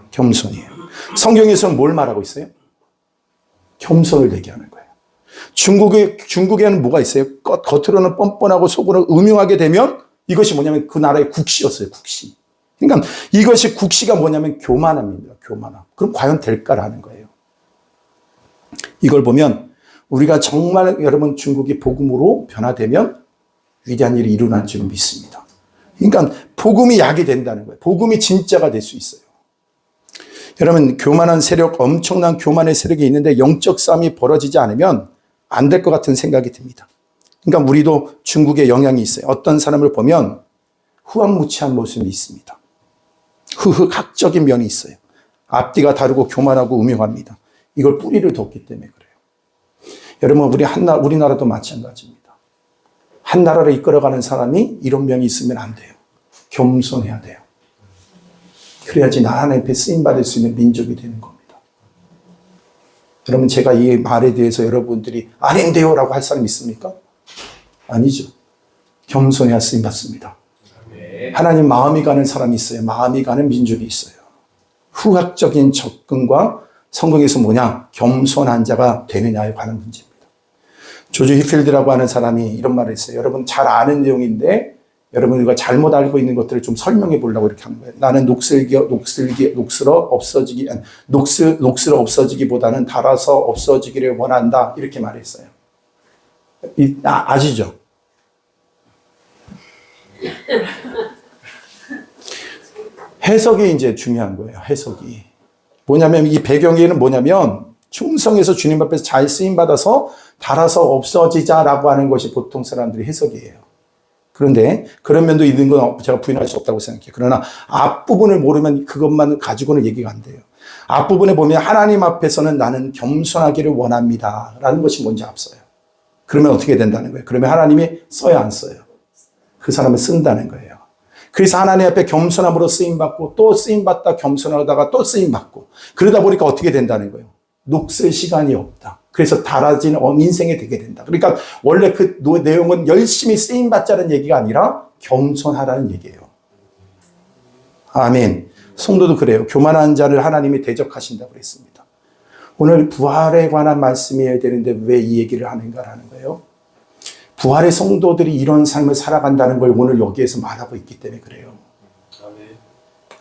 겸손이에요. 성경에서는 뭘 말하고 있어요? 겸손을 얘기하는 거예요. 중국에는 뭐가 있어요? 겉으로는 뻔뻔하고 속으로 음흉하게 되면 이것이 뭐냐면 그 나라의 국시였어요. 국시. 그러니까 이것이 국시가 뭐냐면 교만함입니다. 교만함. 그럼 과연 될까라는 거예요. 이걸 보면 우리가 정말 여러분 중국이 복음으로 변화되면 위대한 일이 일어날 줄 믿습니다. 그러니까 복음이 약이 된다는 거예요. 복음이 진짜가 될 수 있어요. 여러분 교만한 세력, 엄청난 교만의 세력이 있는데 영적 싸움이 벌어지지 않으면 안 될 것 같은 생각이 듭니다. 그러니까 우리도 중국에 영향이 있어요. 어떤 사람을 보면 후한무치한 모습이 있습니다. 흑학적인 면이 있어요. 앞뒤가 다르고 교만하고 음흉합니다. 이걸 뿌리를 뒀기 때문에 그래요. 여러분 우리나라도 마찬가지입니다. 한 나라를 이끌어가는 사람이 이런 면이 있으면 안 돼요. 겸손해야 돼요. 그래야지 나 하나님 앞에 쓰임받을 수 있는 민족이 되는 겁니다. 여러분 제가 이 말에 대해서 여러분들이 아닌데요 라고 할 사람 있습니까? 아니죠. 겸손해야 쓰임받습니다. 하나님 마음이 가는 사람이 있어요. 마음이 가는 민족이 있어요. 후학적인 접근과 성경에서 뭐냐? 겸손한 자가 되느냐에 관한 문제입니다. 조지 히필드라고 하는 사람이 이런 말을 했어요. 여러분 잘 아는 내용인데 여러분 우리가 잘못 알고 있는 것들을 좀 설명해 보려고 이렇게 하는 거예요. 나는 녹슬어 없어지기보다는 닳아서 없어지기를 원한다. 이렇게 말했어요. 아시죠? 해석이 이제 중요한 거예요. 해석이. 뭐냐면 이 배경에는 뭐냐면 충성해서 주님 앞에서 잘 쓰임받아서 달아서 없어지자라고 하는 것이 보통 사람들의 해석이에요. 그런데 그런 면도 있는 건 제가 부인할 수 없다고 생각해요. 그러나 앞부분을 모르면 그것만 가지고는 얘기가 안 돼요. 앞부분에 보면 하나님 앞에서는 나는 겸손하기를 원합니다 라는 것이 먼저 앞서요. 그러면 어떻게 된다는 거예요? 그러면 하나님이 써야 안 써요? 그 사람을 쓴다는 거예요. 그래서 하나님 앞에 겸손함으로 쓰임받고 또 쓰임받다 겸손하다가 또 쓰임받고 그러다 보니까 어떻게 된다는 거예요? 녹슬 시간이 없다. 그래서 달아진 인생이 되게 된다. 그러니까 원래 그 내용은 열심히 쓰임받자는 얘기가 아니라 겸손하라는 얘기예요. 아멘. 성도도 그래요. 교만한 자를 하나님이 대적하신다고 그랬습니다. 오늘 부활에 관한 말씀이어야 되는데 왜 이 얘기를 하는가라는 거예요. 부활의 성도들이 이런 삶을 살아간다는 걸 오늘 여기에서 말하고 있기 때문에 그래요.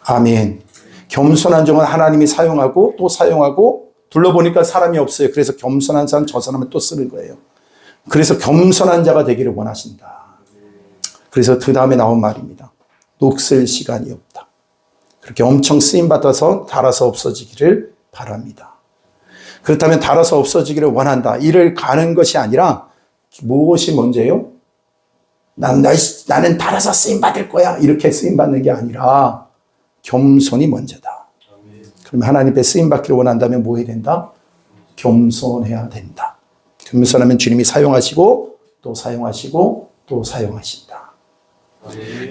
아멘. 겸손한 종은 하나님이 사용하고 또 사용하고 둘러보니까 사람이 없어요. 그래서 겸손한 사람 저 사람을 또 쓰는 거예요. 그래서 겸손한 자가 되기를 원하신다. 그래서 그 다음에 나온 말입니다. 녹슬 시간이 없다. 그렇게 엄청 쓰임받아서 달아서 없어지기를 바랍니다. 그렇다면 달아서 없어지기를 원한다. 이를 가는 것이 아니라 무엇이 먼저예요? 나는 달아서 쓰임받을 거야. 이렇게 쓰임받는 게 아니라 겸손이 먼저다. 그러면 하나님 앞에 쓰임받기를 원한다면 뭐 해야 된다? 겸손해야 된다. 겸손하면 주님이 사용하시고 또 사용하시고 또 사용하신다.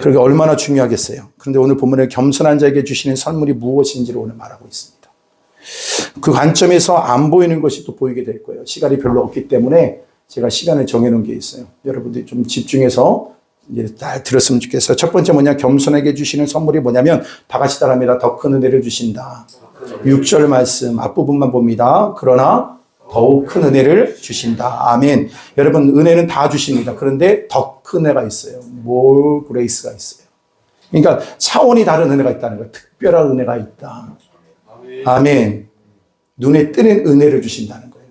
그러게 얼마나 중요하겠어요. 그런데 오늘 본문에 겸손한 자에게 주시는 선물이 무엇인지를 오늘 말하고 있습니다. 그 관점에서 안 보이는 것이 또 보이게 될 거예요. 시간이 별로 없기 때문에 제가 시간을 정해놓은 게 있어요. 여러분들이 좀 집중해서 이제 다 들었으면 좋겠어요. 첫 번째 뭐냐? 겸손에게 주시는 선물이 뭐냐면 다 같이 따라합니다. 더 큰 은혜를 주신다. 6절 말씀 앞부분만 봅니다. 그러나 더욱 큰 은혜를 주신다. 아멘. 여러분 은혜는 다 주십니다. 그런데 더 큰 은혜가 있어요. more grace가 있어요. 그러니까 차원이 다른 은혜가 있다는 거예요. 특별한 은혜가 있다. 아멘. 눈에 띄는 은혜를 주신다는 거예요.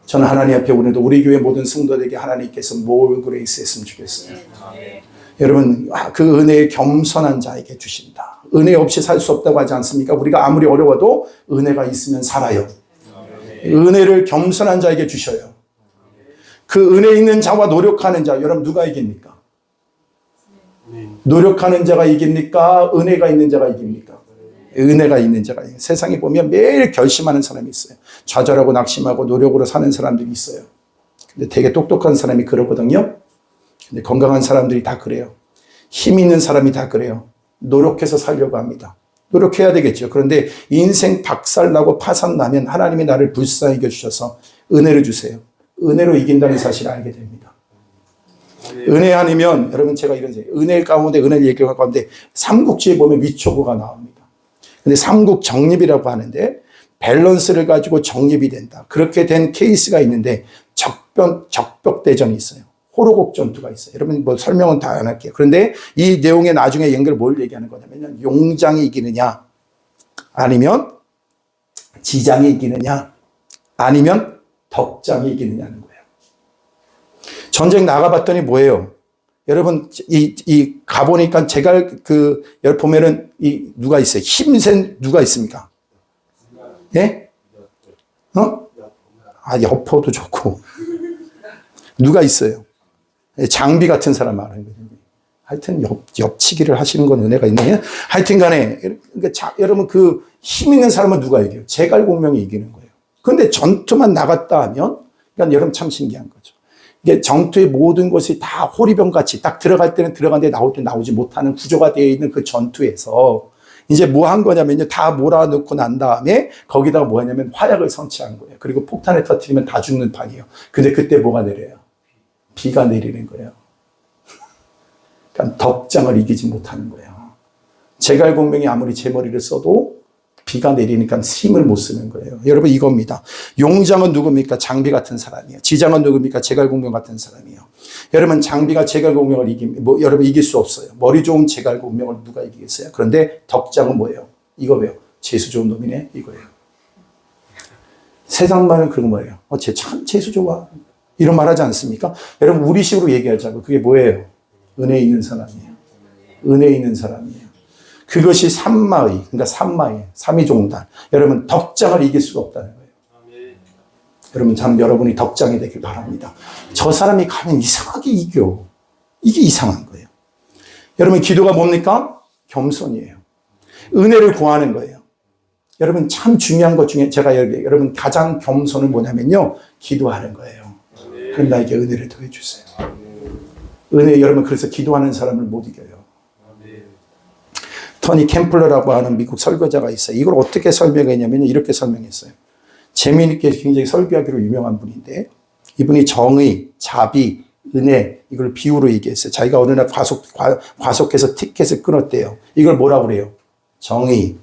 저는 하나님 앞에 오늘도 우리 교회 모든 성도들에게 하나님께서 more grace 했으면 좋겠어요. 여러분 그 은혜의 겸손한 자에게 주신다. 은혜 없이 살 수 없다고 하지 않습니까? 우리가 아무리 어려워도 은혜가 있으면 살아요. 은혜를 겸손한 자에게 주셔요. 그 은혜 있는 자와 노력하는 자, 여러분 누가 이깁니까? 노력하는 자가 이깁니까? 은혜가 있는 자가 이깁니까? 은혜가 있는 자가 이깁니다. 세상에 보면 매일 결심하는 사람이 있어요. 좌절하고 낙심하고 노력으로 사는 사람들이 있어요. 근데 되게 똑똑한 사람이 그러거든요. 근데 건강한 사람들이 다 그래요. 힘 있는 사람이 다 그래요. 노력해서 살려고 합니다. 노력해야 되겠죠. 그런데 인생 박살나고 파산나면 하나님이 나를 불쌍히 여겨주셔서 은혜를 주세요. 은혜로 이긴다는 사실을 알게 됩니다. 은혜 아니면 여러분 제가 이런 생각, 은혜 가운데 은혜를 얘기할 가운데 삼국지에 보면 위초고가 나옵니다. 근데 삼국 정립이라고 하는데 밸런스를 가지고 정립이 된다. 그렇게 된 케이스가 있는데 적벽대전이 있어요. 호로곡 전투가 있어요. 여러분 뭐 설명은 다 안 할게요. 그런데 이 내용의 나중에 연결 뭘 얘기하는 거냐면 용장이 이기느냐 아니면 지장이 이기느냐 아니면 덕장이 이기느냐는 거예요. 전쟁 나가봤더니 뭐예요? 여러분 이 가보니까 제가 여러분 보면은 누가 있어요? 힘센 누가 있습니까? 예? 여포도 좋고 누가 있어요? 장비 같은 사람 말하는 거예요. 하여튼 옆치기를 하시는 건 은혜가 있네요. 하여튼 간에 그러니까 여러분 그 힘 있는 사람은 누가 이겨요? 제갈공명이 이기는 거예요. 그런데 전투만 나갔다 하면 그러니까 여러분 참 신기한 거죠. 이게 전투의 모든 것이 다 호리병같이 딱 들어갈 때는 들어가는데 나올 때 나오지 못하는 구조가 되어 있는 그 전투에서 이제 뭐 한 거냐면요. 다 몰아넣고 난 다음에 거기다가 뭐 하냐면 화약을 선취한 거예요. 그리고 폭탄을 터뜨리면 다 죽는 판이에요. 근데 그때 뭐가 내려요? 비가 내리는 거예요. 그러니까 덕장을 이기지 못하는 거예요. 제갈공명이 아무리 제 머리를 써도 비가 내리니까 힘을 못 쓰는 거예요. 여러분 이겁니다. 용장은 누굽니까? 장비 같은 사람이에요. 지장은 누굽니까? 제갈공명 같은 사람이에요. 여러분 장비가 제갈공명을 여러분 이길 수 없어요. 머리 좋은 제갈공명을 누가 이기겠어요? 그런데 덕장은 뭐예요? 이거 왜요? 재수 좋은 놈이네 이거예요. 세상 말은 그런 거예요. 쟤 참 재수 좋아. 이런 말 하지 않습니까? 여러분 우리식으로 얘기하자고. 그게 뭐예요? 은혜 있는 사람이에요. 은혜 있는 사람이에요. 그것이 삼마의, 그러니까 삼위종단. 여러분, 덕장을 이길 수가 없다는 거예요. 여러분, 참 여러분이 덕장이 되길 바랍니다. 저 사람이 가면 이상하게 이겨. 이게 이상한 거예요. 여러분, 기도가 뭡니까? 겸손이에요. 은혜를 구하는 거예요. 여러분, 참 중요한 것 중에 제가 여러분 가장 겸손은 뭐냐면요, 기도하는 거예요. 하나님 나에게 은혜를 더해 주세요. 은혜, 여러분, 그래서 기도하는 사람을 못 이겨요. 토니 캠플러라고 하는 미국 설교자가 있어요. 이걸 어떻게 설명했냐면 이렇게 설명했어요. 재미있게 굉장히 설교하기로 유명한 분인데, 이분이 정의, 자비, 은혜, 이걸 비유로 얘기했어요. 자기가 어느 날 과속해서 티켓을 끊었대요. 이걸 뭐라고 그래요? 정의.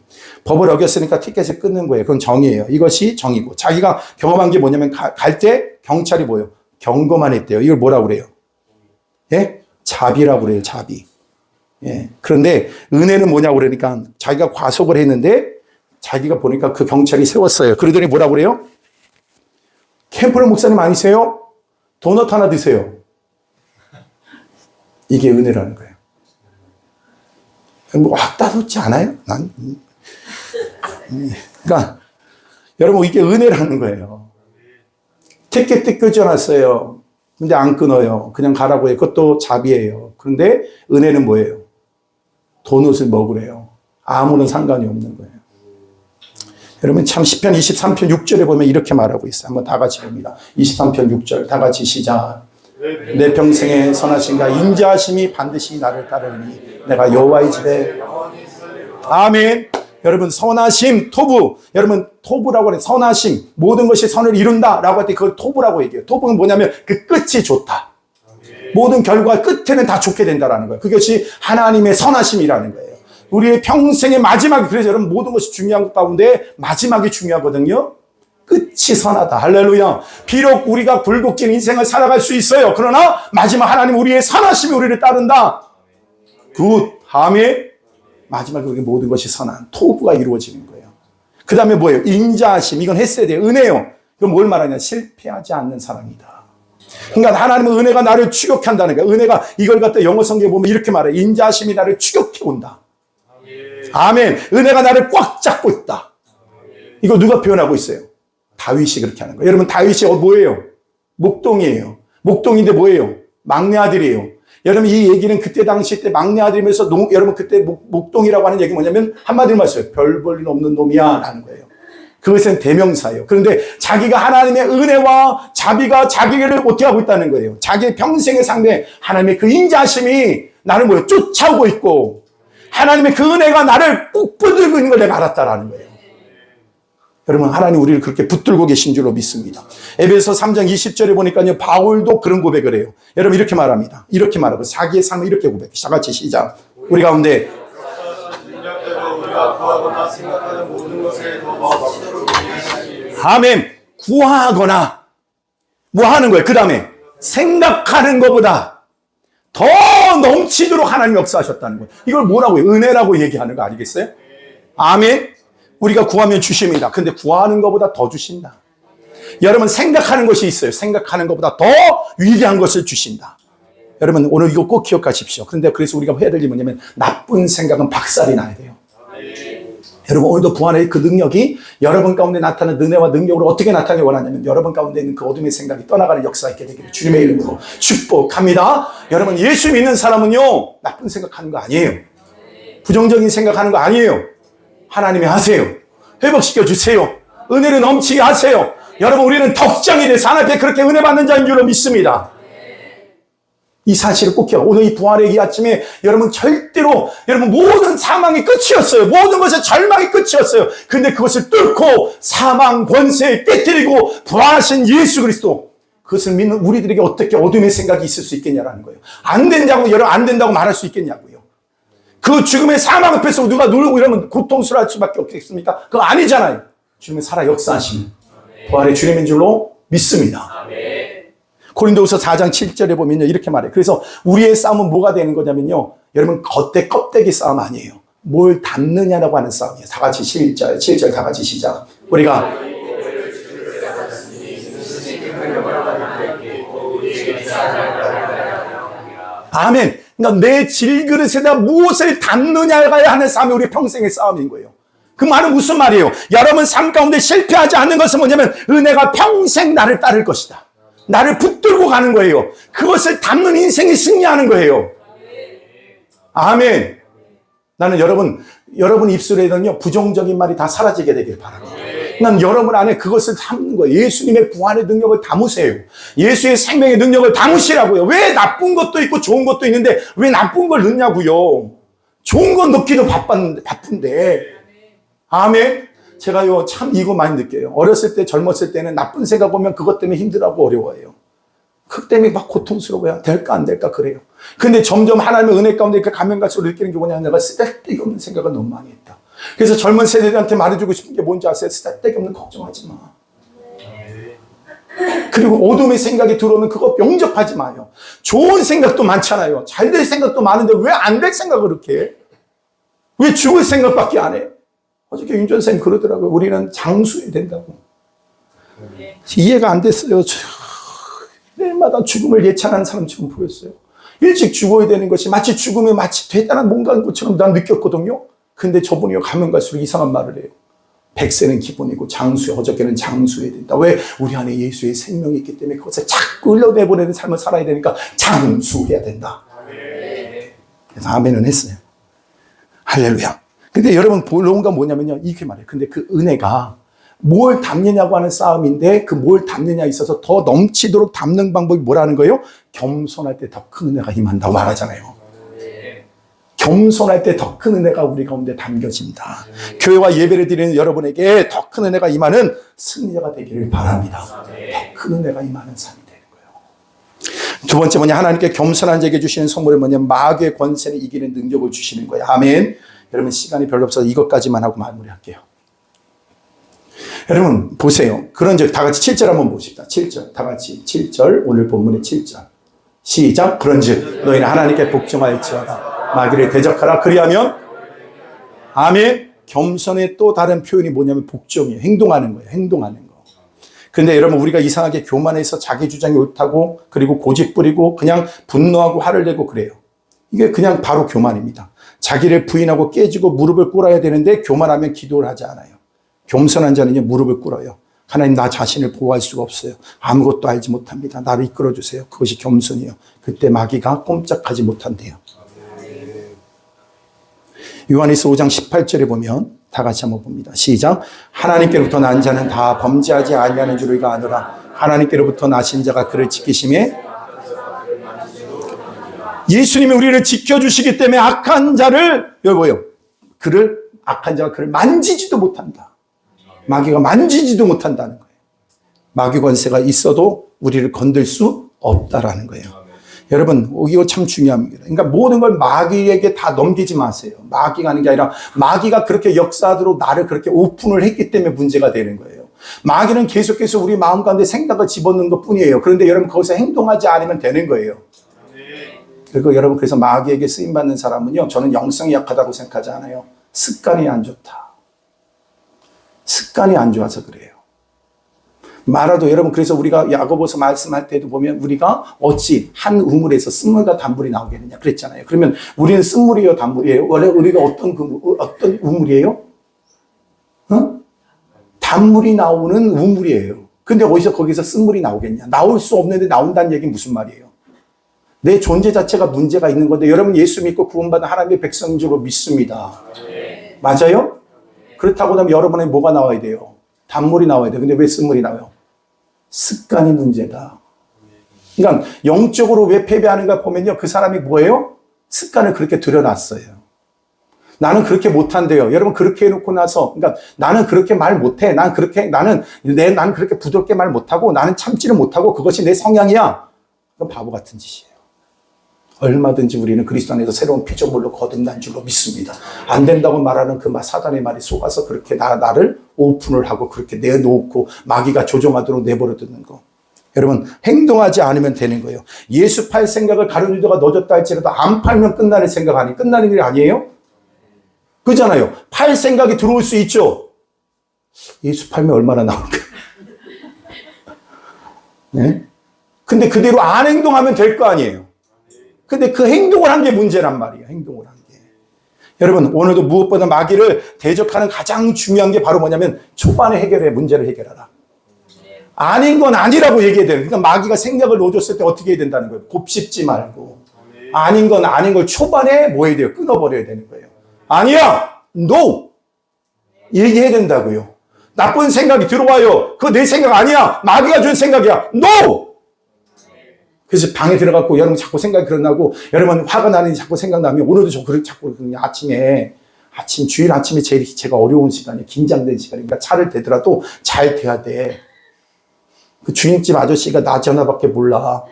법을 어겼으니까 티켓을 끊는 거예요. 그건 정의예요. 이것이 정의고. 자기가 경험한 게 뭐냐면 갈 때 경찰이 뭐예요? 경고만 했대요. 이걸 뭐라고 그래요? 예? 자비라고 그래요. 자비. 예. 그런데 은혜는 뭐냐고 그러니까 자기가 과속을 했는데 자기가 보니까 그 경찰이 세웠어요. 그러더니 뭐라고 그래요? 캠플러 목사님 아니세요? 도넛 하나 드세요. 이게 은혜라는 거예요. 뭐 확다좋지 않아요? 그러니까 여러분, 이게 은혜라는 거예요. 티켓 끊어놨어요. 근데 안 끊어요. 그냥 가라고 해요. 그것도 자비예요. 그런데 은혜는 뭐예요? 도넛을 먹으래요. 아무런 상관이 없는 거예요. 여러분, 참 시편 23편 6절에 보면 이렇게 말하고 있어요. 한번 다 같이 봅니다. 23편 6절 다 같이 시작. 내 평생의 선하심과 인자하심이 반드시 나를 따르니 내가 여호와의 집에. 아멘. 여러분, 선하심, 토부. 여러분, 토부라고 해요. 선하심. 모든 것이 선을 이룬다라고 할 때 그걸 토부라고 얘기해요. 토부는 뭐냐면 그 끝이 좋다. 모든 결과 끝에는 다 좋게 된다라는 거예요. 그것이 하나님의 선하심이라는 거예요. 우리의 평생의 마지막이, 그래서 여러분 모든 것이 중요한 것 가운데 마지막이 중요하거든요. 끝이 선하다. 할렐루야. 비록 우리가 굴곡진 인생을 살아갈 수 있어요. 그러나 마지막 하나님 우리의 선하심이 우리를 따른다. 굿. 아멘. 마지막에 우리 모든 것이 선한 토부가 이루어지는 거예요. 그 다음에 뭐예요? 인자하심. 이건 헤세드예요. 은혜요. 이건 뭘 말하냐? 실패하지 않는 사랑이다. 그러니까 하나님은 은혜가 나를 추격한다는 거예요. 은혜가 이걸 갖다 영어 성경에 보면 이렇게 말해요. 인자하심이 나를 추격해 온다. 아멘. 은혜가 나를 꽉 잡고 있다. 이거 누가 표현하고 있어요? 다윗이 그렇게 하는 거예요. 여러분, 다윗이 뭐예요? 목동이에요. 목동인데 뭐예요? 막내 아들이에요. 여러분, 이 얘기는 그때 당시 때 막내 아들이면서 여러분 그때 목동이라고 하는 얘기 뭐냐면 한마디로 말했어요. 별 볼 일 없는 놈이야 라는 거예요. 그것은 대명사예요. 그런데 자기가 하나님의 은혜와 자비가 자기를 어떻게 하고 있다는 거예요. 자기의 평생의 상대 하나님의 그 인자심이 나를 뭐예요? 쫓아오고 있고 하나님의 그 은혜가 나를 꾹 붙들고 있는 걸 내가 알았다라는 거예요. 여러분, 하나님 우리를 그렇게 붙들고 계신 줄로 믿습니다. 에베소 3장 20절에 보니까요, 바울도 그런 고백을 해요. 여러분, 이렇게 말합니다. 이렇게 말하고 자기의 삶을 이렇게 고백해. 다 같이 시작. 우리 가운데 아멘. 구하거나 뭐 하는 거예요? 그 다음에 생각하는 것보다 더 넘치도록 하나님 역사하셨다는 거예요. 이걸 뭐라고 해요? 은혜라고 얘기하는 거 아니겠어요? 아멘. 우리가 구하면 주십니다. 근데 구하는 것보다 더 주신다. 여러분, 생각하는 것이 있어요. 생각하는 것보다 더 위대한 것을 주신다. 여러분, 오늘 이거 꼭 기억하십시오. 그런데 그래서 우리가 해야 될 일이 뭐냐면 나쁜 생각은 박살이 나야 돼요. 여러분, 오늘도 부활의 그 능력이 여러분 가운데 나타나는 은혜와 능력으로 어떻게 나타나기 원하냐면 여러분 가운데 있는 그 어둠의 생각이 떠나가는 역사가 있게 되기를 주님의 이름으로 축복합니다. 여러분, 예수 믿는 사람은요, 나쁜 생각하는 거 아니에요. 부정적인 생각하는 거 아니에요. 하나님이 하세요. 회복시켜 주세요. 은혜를 넘치게 하세요. 여러분, 우리는 덕장이 돼서 하나님께 그렇게 은혜 받는 자인 줄로 믿습니다. 이 사실을 꼭 기억. 오늘 이 부활의 이 아침에 여러분 절대로 여러분 모든 사망이 끝이었어요. 모든 것의 절망이 끝이었어요. 근데 그것을 뚫고 사망 권세에 깨뜨리고 부활하신 예수 그리스도, 그것을 믿는 우리들에게 어떻게 어둠의 생각이 있을 수 있겠냐라는 거예요. 안 된다고, 여러분 안 된다고 말할 수 있겠냐고요. 그 죽음의 사망 앞에서 누가 누르고 이러면 고통스러울 수밖에 없겠습니까? 그거 아니잖아요. 주님은 살아 역사하시는 부활의 주님인 줄로 믿습니다. 고린도후서 4장 7절에 보면요, 이렇게 말해요. 그래서 우리의 싸움은 뭐가 되는 거냐면요, 여러분 겉에 껍데기 싸움 아니에요. 뭘 담느냐라고 하는 싸움이에요. 다 같이 7절 다 같이 시작. 우리가 아멘. 그러니까 내 질그릇에다 무엇을 담느냐가 하는 싸움이 우리 평생의 싸움인 거예요. 그 말은 무슨 말이에요? 여러분 삶 가운데 실패하지 않는 것은 뭐냐면 은혜가 평생 나를 따를 것이다. 나를 붙들고 가는 거예요. 그것을 담는 인생이 승리하는 거예요. 아멘. 나는 여러분 입술에는요 부정적인 말이 다 사라지게 되길 바랍니다. 난 여러분 안에 그것을 담는 거예요. 예수님의 부활의 능력을 담으세요. 예수의 생명의 능력을 담으시라고요. 왜 나쁜 것도 있고 좋은 것도 있는데 왜 나쁜 걸 넣냐고요. 좋은 건 넣기도 바쁜데. 아멘. 제가요 참 이거 많이 느껴요. 어렸을 때 젊었을 때는 나쁜 생각 오면 그것 때문에 힘들하고 어려워요. 그것 때문에 막 고통스러워요. 될까 안 될까 그래요. 근데 점점 하나님의 은혜 가운데 이렇게 가면 갈수록 느끼는 게 뭐냐면 내가 쓸데기 없는 생각을 너무 많이 했다. 그래서 젊은 세대들한테 말해주고 싶은 게 뭔지 아세요? 쓸데기 없는 걱정하지 마. 그리고 어둠의 생각이 들어오면 그거 영접하지 마요. 좋은 생각도 많잖아요. 잘 될 생각도 많은데 왜 안 될 생각을 그렇게 해? 왜 죽을 생각밖에 안 해? 어저께 윤 전사님 그러더라고요. 우리는 장수해야 된다고. 이해가 안 됐어요. 내일마다 죽음을 예찬하는 사람처럼 보였어요. 일찍 죽어야 되는 것이 마치 죽음이 마치 대단한 뭔가인 것처럼 난 느꼈거든요. 근데 저분이 가면 갈수록 이상한 말을 해요. 100세는 기본이고 어저께는 장수해야 된다. 왜? 우리 안에 예수의 생명이 있기 때문에 그것을 자꾸 흘러내보내는 삶을 살아야 되니까 장수해야 된다. 그래서 아멘은 했어요. 할렐루야. 근데 여러분 놀라운 건 뭐냐면요. 이렇게 말해요. 근데 그 은혜가 뭘 담느냐고 하는 싸움인데 그 뭘 담느냐에 있어서 더 넘치도록 담는 방법이 뭐라는 거예요? 겸손할 때 더 큰 은혜가 임한다고 말하잖아요. 겸손할 때 더 큰 은혜가 우리 가운데 담겨집니다. 교회와 예배를 드리는 여러분에게 더 큰 은혜가 임하는 승리자가 되기를 바랍니다. 더 큰 은혜가 임하는 삶이 되는 거예요. 두 번째 뭐냐? 하나님께 겸손한 자에게 주시는 선물은 뭐냐? 마귀의 권세를 이기는 능력을 주시는 거예요. 아멘. 여러분 시간이 별로 없어서 이것까지만 하고 마무리할게요. 여러분 보세요. 그런즉 다 같이 7절 한번 봅시다. 7절 다 같이 7절 오늘 본문의 7절 시작. 그런즉 너희는 하나님께 복종할지어다 마귀를 대적하라. 그리하면 아멘. 겸손의 또 다른 표현이 뭐냐면 복종이에요. 행동하는 거예요. 행동하는 거. 근데 여러분 우리가 이상하게 교만해서 자기 주장이 옳다고 그리고 고집 부리고 그냥 분노하고 화를 내고 그래요. 이게 그냥 바로 교만입니다. 자기를 부인하고 깨지고 무릎을 꿇어야 되는데 교만하면 기도를 하지 않아요. 겸손한 자는요 무릎을 꿇어요. 하나님 나 자신을 보호할 수가 없어요. 아무것도 알지 못합니다. 나를 이끌어주세요. 그것이 겸손이에요. 그때 마귀가 꼼짝하지 못한대요. 요한일서 5장 18절에 보면 다 같이 한번 봅니다. 시작. 하나님께로부터 난 자는 다 범죄하지 아니하는 줄 우리가 아노라. 하나님께로부터 나신 자가 그를 지키심에 예수님이 우리를 지켜주시기 때문에 악한 자를 여기 뭐예요? 악한 자가 그를 만지지도 못한다. 마귀가 만지지도 못한다는 거예요. 마귀 권세가 있어도 우리를 건들 수 없다라는 거예요. 여러분 이거 참 중요합니다. 그러니까 모든 걸 마귀에게 다 넘기지 마세요. 마귀가 하는 게 아니라 마귀가 그렇게 역사하도록 나를 그렇게 오픈을 했기 때문에 문제가 되는 거예요. 마귀는 계속해서 우리 마음 가운데 생각을 집어넣는 것 뿐이에요. 그런데 여러분 거기서 행동하지 않으면 되는 거예요. 그리고 여러분 그래서 마귀에게 쓰임받는 사람은요 저는 영성이 약하다고 생각하지 않아요. 습관이 안 좋다. 습관이 안 좋아서 그래요. 말아도 여러분 그래서 우리가 야고보서 말씀할 때도 보면 우리가 어찌 한 우물에서 쓴물과 단물이 나오겠느냐 그랬잖아요. 그러면 우리는 쓴물이에요, 단물이에요? 원래 우리가 어떤 우물이에요? 단물이 나오는 우물이에요. 근데 어디서 거기서 쓴물이 나오겠냐? 나올 수 없는데 나온다는 얘기는 무슨 말이에요? 내 존재 자체가 문제가 있는 건데 여러분 예수 믿고 구원받은 하나님의 백성인 줄 믿습니다. 맞아요? 그렇다고 하면 여러분에 뭐가 나와야 돼요? 단물이 나와야 돼요. 근데 왜 쓴물이 나와요? 습관이 문제다. 그러니까 영적으로 왜 패배하는가 보면요. 그 사람이 뭐예요? 습관을 그렇게 들여놨어요. 나는 그렇게 못한대요. 여러분 그렇게 해놓고 나서 그러니까 나는 그렇게 말 못해. 나는 그렇게 부드럽게 말 못하고 나는 참지를 못하고 그것이 내 성향이야. 그건 바보 같은 짓이에요. 얼마든지 우리는 그리스도 안에서 새로운 피조물로 거듭난 줄로 믿습니다. 안 된다고 말하는 그 사단의 말이 속아서 그렇게 나를 오픈을 하고 그렇게 내놓고 마귀가 조종하도록 내버려 두는 거. 여러분 행동하지 않으면 되는 거예요. 예수 팔 생각을 가룟 유다가 넣어줬다 할지라도 안 팔면 끝나는 생각 아니에요. 끝나는 일 아니에요? 그잖아요. 팔 생각이 들어올 수 있죠. 예수 팔면 얼마나 나올까? 네? 근데 그대로 안 행동하면 될 거 아니에요. 근데 그 행동을 한 게 문제란 말이에요. 행동을 한 게. 여러분, 오늘도 무엇보다 마귀를 대적하는 가장 중요한 게 바로 뭐냐면 초반에 해결해, 문제를 해결하라. 아닌 건 아니라고 얘기해야 돼요. 그러니까 마귀가 생각을 넣어줬을 때 어떻게 해야 된다는 거예요. 곱씹지 말고. 아닌 건 아닌 걸 초반에 뭐 해야 돼요? 끊어버려야 되는 거예요. 아니야! No! 얘기해야 된다고요. 나쁜 생각이 들어와요. 그거 내 생각 아니야. 마귀가 준 생각이야. No! 그래서 방에 들어갔고 여러분 자꾸 생각이 그러나고 여러분 화가 나는 자꾸 생각나면 오늘도 자꾸 아침 주일 아침에 제가 어려운 시간이 긴장된 시간이니까 차를 대더라도 잘 대야 돼. 그 주인집 아저씨가 나 전화밖에 몰라.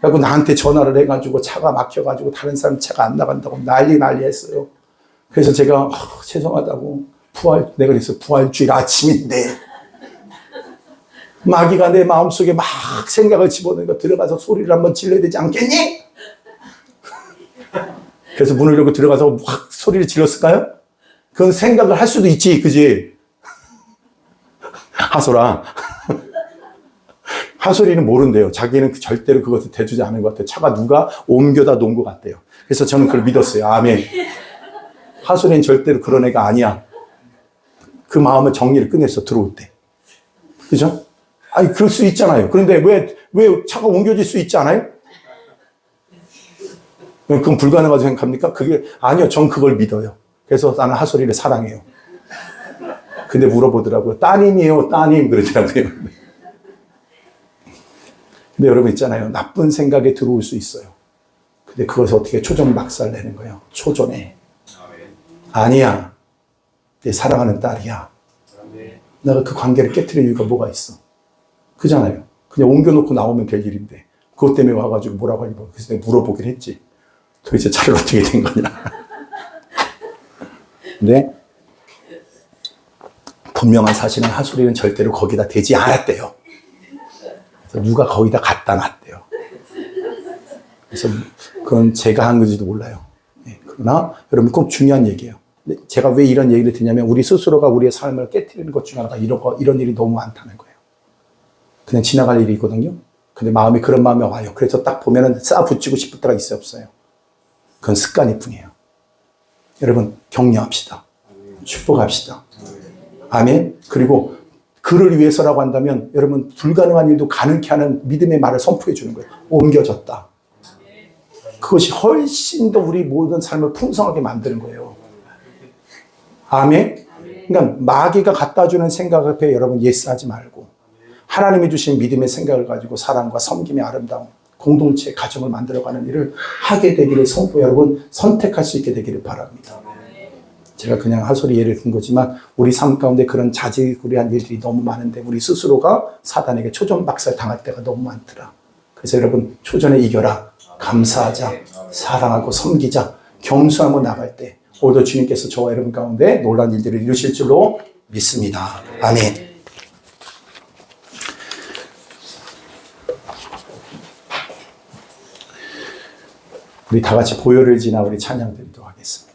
그리고 나한테 전화를 해가지고 차가 막혀가지고 다른 사람 차가 안 나간다고 난리 했어요. 그래서 제가 죄송하다고 내가 그랬어요. 부활주일 아침인데 마귀가 내 마음속에 막 생각을 집어넣으니까 들어가서 소리를 한번 질러야 되지 않겠니? 그래서 문을 열고 들어가서 확 소리를 질렀을까요? 그건 생각을 할 수도 있지, 그지? 하소라. 하소리는 모른대요. 자기는 절대로 그것을 대주지 않은 것 같아요. 차가 누가 옮겨다 놓은 것 같대요. 그래서 저는 그걸 믿었어요. 아멘. 하소리는 절대로 그런 애가 아니야. 그 마음을 정리를 끝냈어, 들어올 때. 그죠? 아니, 그럴 수 있잖아요. 그런데 왜 차가 옮겨질 수 있지 않아요? 그건 불가능하다고 생각합니까? 아니요. 전 그걸 믿어요. 그래서 나는 하소리를 사랑해요. 근데 물어보더라고요. 따님이에요, 따님. 그러더라고요. 근데 여러분 있잖아요. 나쁜 생각에 들어올 수 있어요. 근데 그것을 어떻게 초전박살 내는 거예요. 초전에. 아니야. 내 사랑하는 딸이야. 내가 그 관계를 깨트릴 이유가 뭐가 있어. 그잖아요. 그냥 옮겨놓고 나오면 될 일인데 그것 때문에 와가지고 뭐라고 하니 그래서 내가 물어보긴 했지. 도대체 차를 어떻게 된 거냐. 근데 분명한 사실은 하소리는 절대로 거기다 대지 않았대요. 그래서 누가 거기다 갖다 놨대요. 그래서 그건 제가 한 건지도 몰라요. 그러나 여러분 꼭 중요한 얘기예요. 제가 왜 이런 얘기를 드냐면 우리 스스로가 우리의 삶을 깨트리는 것 중에 하나가 이런 일이 너무 많다는 거예요. 그냥 지나갈 일이거든요. 근데 그런 마음이 와요. 그래서 딱 보면은 붙이고 싶을 때가 있어요, 없어요? 그건 습관일 뿐이에요. 여러분, 격려합시다. 축복합시다. 아멘. 그리고 그를 위해서라고 한다면 여러분, 불가능한 일도 가능케 하는 믿음의 말을 선포해 주는 거예요. 옮겨졌다. 그것이 훨씬 더 우리 모든 삶을 풍성하게 만드는 거예요. 아멘. 그러니까 마귀가 갖다 주는 생각 앞에 여러분 예스하지 말고 하나님이 주신 믿음의 생각을 가지고 사랑과 섬김의 아름다운 공동체 가정을 만들어가는 일을 하게 되기를 여러분 선택할 수 있게 되기를 바랍니다. 제가 그냥 하소리 예를 든 거지만 우리 삶 가운데 그런 자지구레한 일들이 너무 많은데 우리 스스로가 사단에게 초전박살 당할 때가 너무 많더라. 그래서 여러분 초전에 이겨라. 감사하자. 사랑하고 섬기자. 겸손하고 나갈 때 오늘도 주님께서 저와 여러분 가운데 놀라운 일들을 이루실 줄로 믿습니다. 아멘. 우리 다 같이 보혈을 지나 우리 찬양 드리도록 하겠습니다.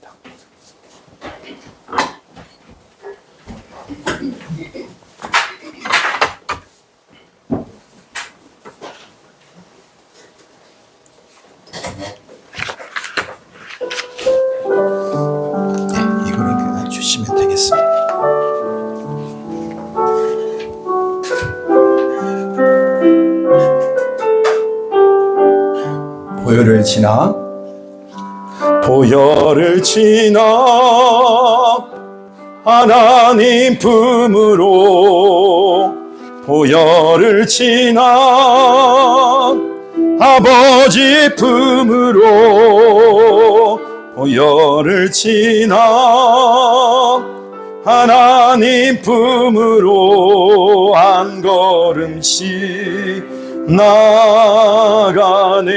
네, 이거를 주시면 되겠습니다. 보혈을 지나 보혈을 지나 하나님 품으로 보혈을 지나 아버지 품으로 보혈을 지나 하나님 품으로 한 걸음씩 나가네.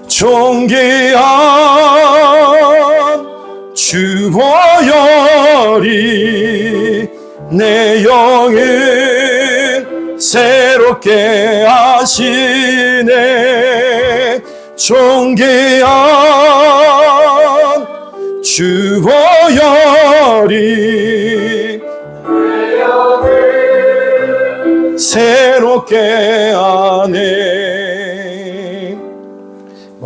존귀한 주 보혈이 내 영을 새롭게 하시네. 존귀한 주 보혈이 내 영을 새롭게 하네.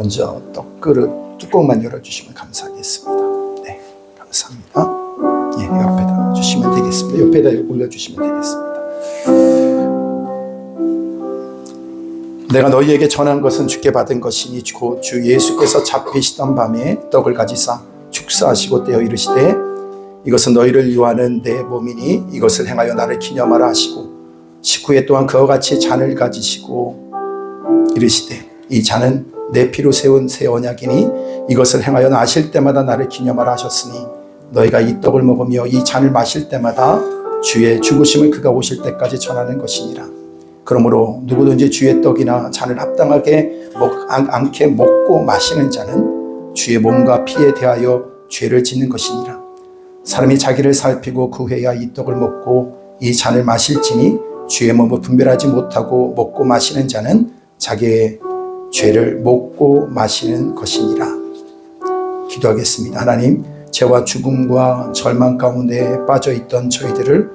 먼저 떡그릇 뚜껑만 열어주시면 감사하겠습니다. 네, 감사합니다. 예, 옆에다 주시면 되겠습니다. 옆에다 올려주시면 되겠습니다. 내가 너희에게 전한 것은 주께 받은 것이니 곧 주 예수께서 잡히시던 밤에 떡을 가지사 축사하시고 떼어 이르시되 이것은 너희를 위하는 내 몸이니 이것을 행하여 나를 기념하라 하시고 식후에 또한 그와 같이 잔을 가지시고 이르시되 이 잔은 내 피로 세운 새 언약이니 이것을 행하여 나실 때마다 나를 기념하라 하셨으니 너희가 이 떡을 먹으며 이 잔을 마실 때마다 주의 죽으심을 그가 오실 때까지 전하는 것이니라. 그러므로 누구든지 주의 떡이나 잔을 합당하게 않게 먹고 마시는 자는 주의 몸과 피에 대하여 죄를 짓는 것이니라. 사람이 자기를 살피고 구해야 이 떡을 먹고 이 잔을 마실지니 주의 몸을 분별하지 못하고 먹고 마시는 자는 자기의 죄를 먹고 마시는 것이니라. 기도하겠습니다. 하나님, 죄와 죽음과 절망 가운데 빠져있던 저희들을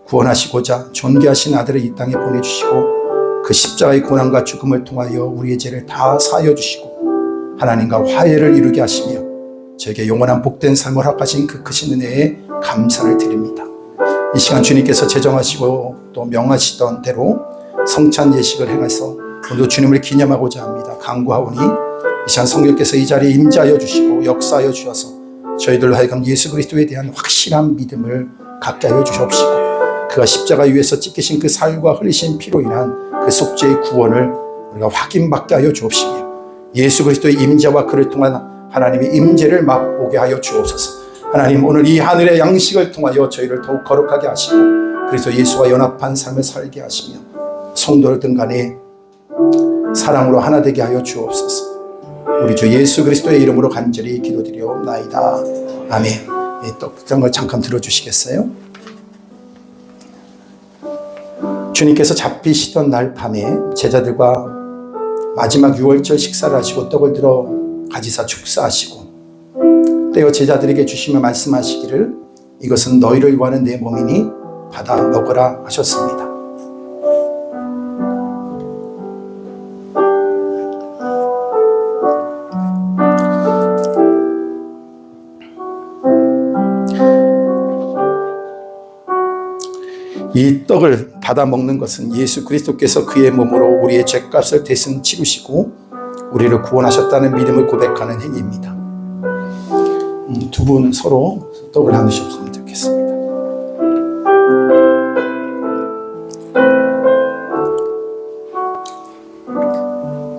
구원하시고자 존귀하신 아들을 이 땅에 보내주시고 그 십자가의 고난과 죽음을 통하여 우리의 죄를 다 사하여 주시고 하나님과 화해를 이루게 하시며 저에게 영원한 복된 삶을 허락하신 그 크신 은혜에 감사를 드립니다. 이 시간 주님께서 제정하시고 또 명하시던 대로 성찬 예식을 행해서 오늘도 주님을 기념하고자 합니다. 간구하오니 이 시간 성령께서 이 자리에 임재하여 주시고 역사하여 주셔서 저희들로 하여금 예수 그리스도에 대한 확실한 믿음을 갖게 하여 주시옵시고 그가 십자가 위에서 찢기신 그 살과 흘리신 피로 인한 그 속죄의 구원을 우리가 확인받게 하여 주옵시며 예수 그리스도의 임재와 그를 통한 하나님의 임재를 맛보게 하여 주옵소서. 하나님, 오늘 이 하늘의 양식을 통하여 저희를 더욱 거룩하게 하시고 그래서 예수와 연합한 삶을 살게 하시며 성도들 간에 사랑으로 하나 되게 하여 주옵소서. 우리 주 예수 그리스도의 이름으로 간절히 기도드리옵나이다. 아멘. 또 그런 걸 잠깐 들어주시겠어요? 주님께서 잡히시던 날 밤에 제자들과 마지막 유월절 식사를 하시고 떡을 들어 가지사 축사하시고 떼어 제자들에게 주시며 말씀하시기를 이것은 너희를 위하는 내 몸이니 받아 먹으라 하셨습니다. 이 떡을 받아 먹는 것은 예수 그리스도께서 그의 몸으로 우리의 죄값을 대신 치르시고 우리를 구원하셨다는 믿음을 고백하는 행위입니다. 두 분 서로 떡을 나누셨으면 좋겠습니다.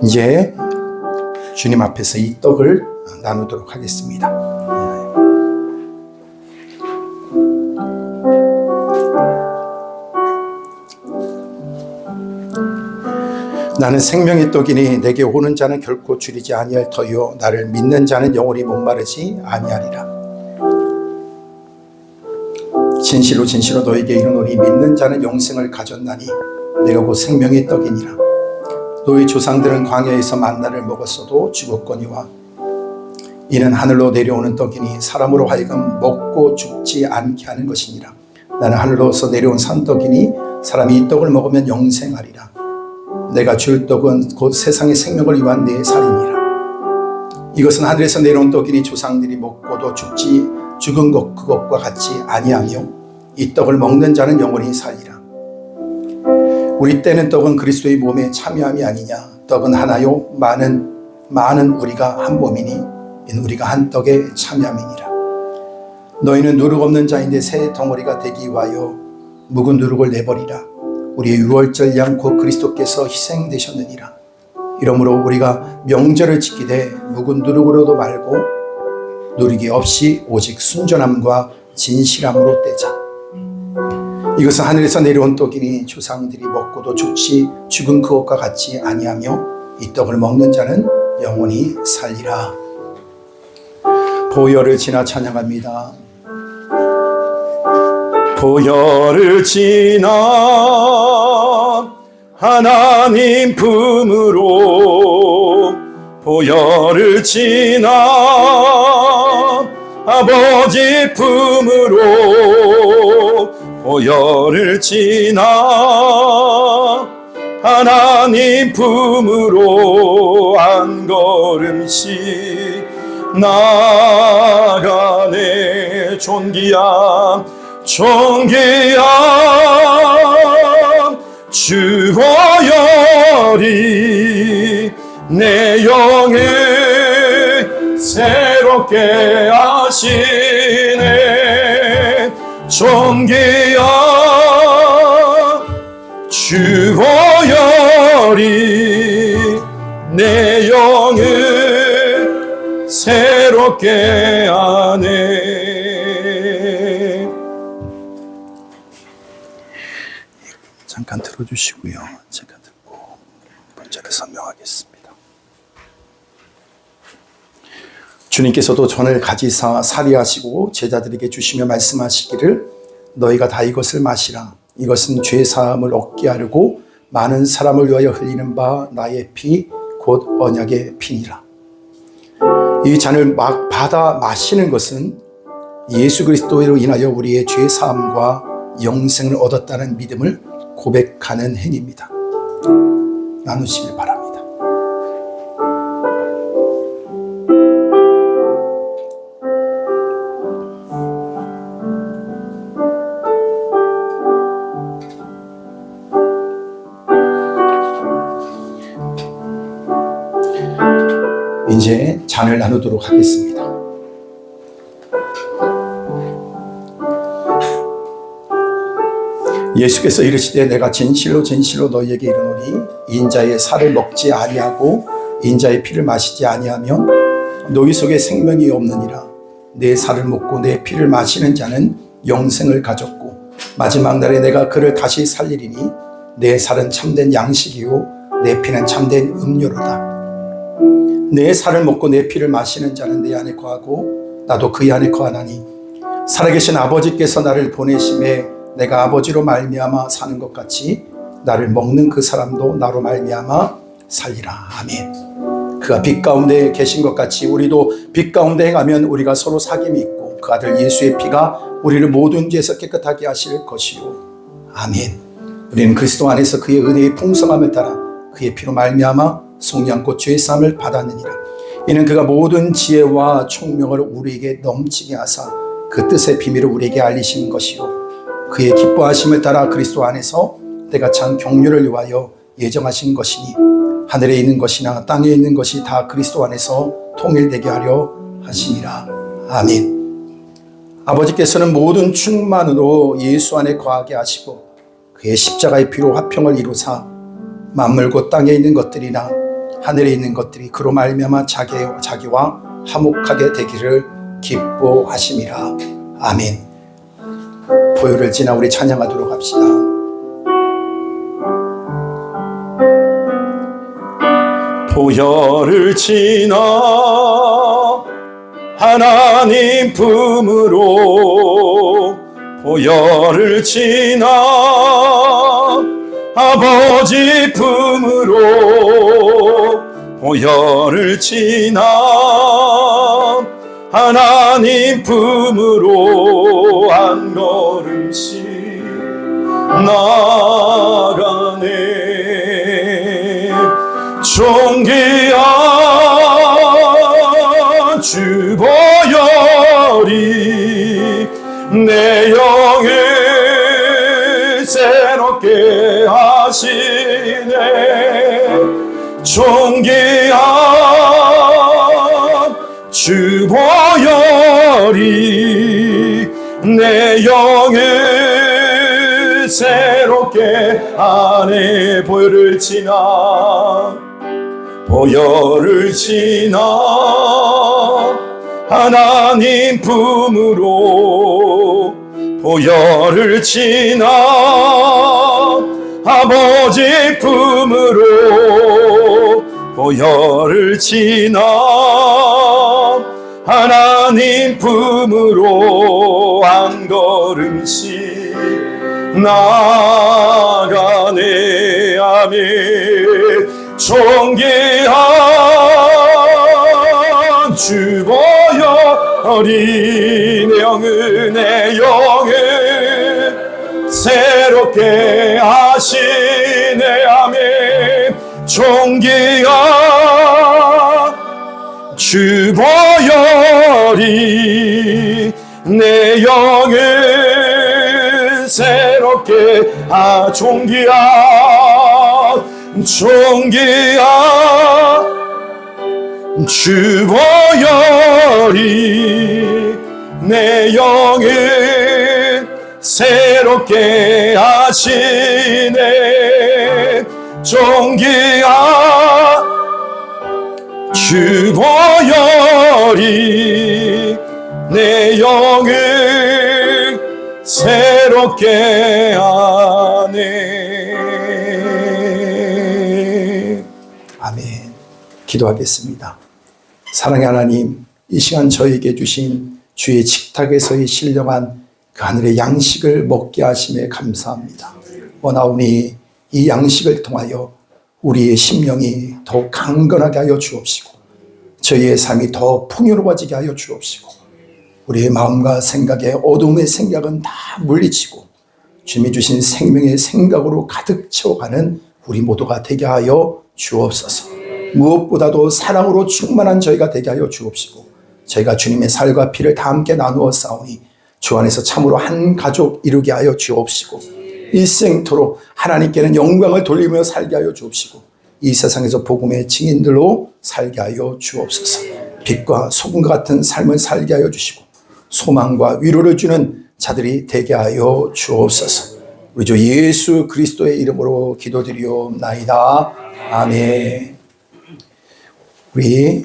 이제 주님 앞에서 이 떡을 나누도록 하겠습니다. 나는 생명의 떡이니 내게 오는 자는 결코 줄이지 아니할 터요 나를 믿는 자는 영원히 목마르지 아니하리라. 진실로 진실로 너에게 이르노니 믿는 자는 영생을 가졌나니 내가 곧 생명의 떡이니라. 너희 조상들은 광야에서 만나를 먹었어도 죽었거니와 이는 하늘로 내려오는 떡이니 사람으로 하여금 먹고 죽지 않게 하는 것이니라. 나는 하늘로서 내려온 산떡이니 사람이 이 떡을 먹으면 영생하리라. 내가 줄 떡은 곧 세상의 생명을 위한 내 살이니라. 이것은 하늘에서 내려온 떡이니 조상들이 먹고도 죽은 그것과 같이 아니하며 이 떡을 먹는 자는 영원히 살리라. 우리 떼는 떡은 그리스도의 몸에 참여함이 아니냐. 떡은 하나요 많은 우리가 한 몸이니 우리가 한 떡에 참여함이니라. 너희는 누룩 없는 자인데 새 덩어리가 되기 위하여 묵은 누룩을 내버리라. 우리의 유월절 양 곧 그리스도께서 희생되셨느니라. 이러므로 우리가 명절을 지키되 묵은 누룩으로도 말고 누룩이 없이 오직 순전함과 진실함으로 떼자. 이것은 하늘에서 내려온 떡이니 조상들이 먹고도 죽은 그것과 같이 아니하며 이 떡을 먹는 자는 영원히 살리라. 보혈을 지나 찬양합니다. 보혈을 지나 하나님 품으로 보혈을 지나 아버지 품으로 보혈을 지나 하나님 품으로 한 걸음씩 나가네. 존귀한 주보혈이 내 영을 새롭게 하시네. 존귀한 주보혈이 내 영을 새롭게 하네. 잠깐 들어주시고요. 제가 듣고 문제를 설명하겠습니다. 주님께서도 전을 가지사 살이하시고 제자들에게 주시며 말씀하시기를 너희가 다 이것을 마시라. 이것은 죄사함을 얻게 하려고 많은 사람을 위하여 흘리는 바 나의 피 곧 언약의 피니라. 이 잔을 막 받아 마시는 것은 예수 그리스도로 인하여 우리의 죄사함과 영생을 얻었다는 믿음을 고백하는 행위입니다. 나누시길 바랍니다. 이제 잔을 나누도록 하겠습니다. 예수께서 이르시되 내가 진실로 진실로 너희에게 이르노니 인자의 살을 먹지 아니하고 인자의 피를 마시지 아니하면 너희 속에 생명이 없느니라. 내 살을 먹고 내 피를 마시는 자는 영생을 가졌고 마지막 날에 내가 그를 다시 살리리니 내 살은 참된 양식이요 내 피는 참된 음료로다. 내 살을 먹고 내 피를 마시는 자는 내 안에 거하고 나도 그의 안에 거하나니 살아계신 아버지께서 나를 보내심에 내가 아버지로 말미암아 사는 것 같이 나를 먹는 그 사람도 나로 말미암아 살리라. 아멘. 그가 빛 가운데 계신 것 같이 우리도 빛 가운데 행하면 우리가 서로 사귐이 있고 그 아들 예수의 피가 우리를 모든 죄에서 깨끗하게 하실 것이요. 아멘. 우리는 그리스도 안에서 그의 은혜의 풍성함을 따라 그의 피로 말미암아 속량고 죄 사함을 받았느니라. 이는 그가 모든 지혜와 총명을 우리에게 넘치게 하사 그 뜻의 비밀을 우리에게 알리신 것이요 그의 기뻐하심을 따라 그리스도 안에서 때가 찬 경륜을 위하여 예정하신 것이니 하늘에 있는 것이나 땅에 있는 것이 다 그리스도 안에서 통일되게 하려 하심이라. 아멘. 아버지께서는 모든 충만으로 예수 안에 거하게 하시고 그의 십자가의 피로 화평을 이루사 만물고 땅에 있는 것들이나 하늘에 있는 것들이 그로 말미암아 자기와 화목하게 되기를 기뻐하심이라. 아멘. 보혈을 지나 우리 찬양하도록 합시다. 보혈을 지나 하나님 품으로 보혈을 지나 아버지 품으로 보혈을 지나 하나님 품으로 한 걸음씩 나가네. 존귀한 주보혈이 내 영을 새롭게 하시네. 존귀한 주보혈이 내 영을 새롭게 하네. 보혈을 지나 하나님 품으로 보혈을 지나 아버지 품으로 보혈을 지나 하나님 품으로 한 걸음씩 나가네. 아멘. 존귀한 주보혈이 내 영을 새롭게 하시네. 아멘. 존귀한 주보혈이 내 영을 새롭게 존귀한 주보혈이 내 영을 새롭게 하시네. 존귀한 주보혈이 내 영을 새롭게 하네. 아멘. 기도하겠습니다. 사랑의 하나님, 이 시간 저에게 주신 주의 식탁에서의 신령한 그 하늘의 양식을 먹게 하심에 감사합니다. 원하오니 이 양식을 통하여 우리의 심령이 더 강건하게 하여 주옵시고 저희의 삶이 더 풍요로워지게 하여 주옵시고 우리의 마음과 생각에 어둠의 생각은 다 물리치고 주님이 주신 생명의 생각으로 가득 채워가는 우리 모두가 되게 하여 주옵소서. 무엇보다도 사랑으로 충만한 저희가 되게 하여 주옵시고 저희가 주님의 살과 피를 다 함께 나누어 싸우니 주 안에서 참으로 한 가족 이루게 하여 주옵시고 일생토록 하나님께는 영광을 돌리며 살게 하여 주옵시고 이 세상에서 복음의 증인들로 살게 하여 주옵소서. 빛과 소금과 같은 삶을 살게 하여 주시고 소망과 위로를 주는 자들이 되게 하여 주옵소서. 우리 주 예수 그리스도의 이름으로 기도드리옵나이다. 아멘. 우리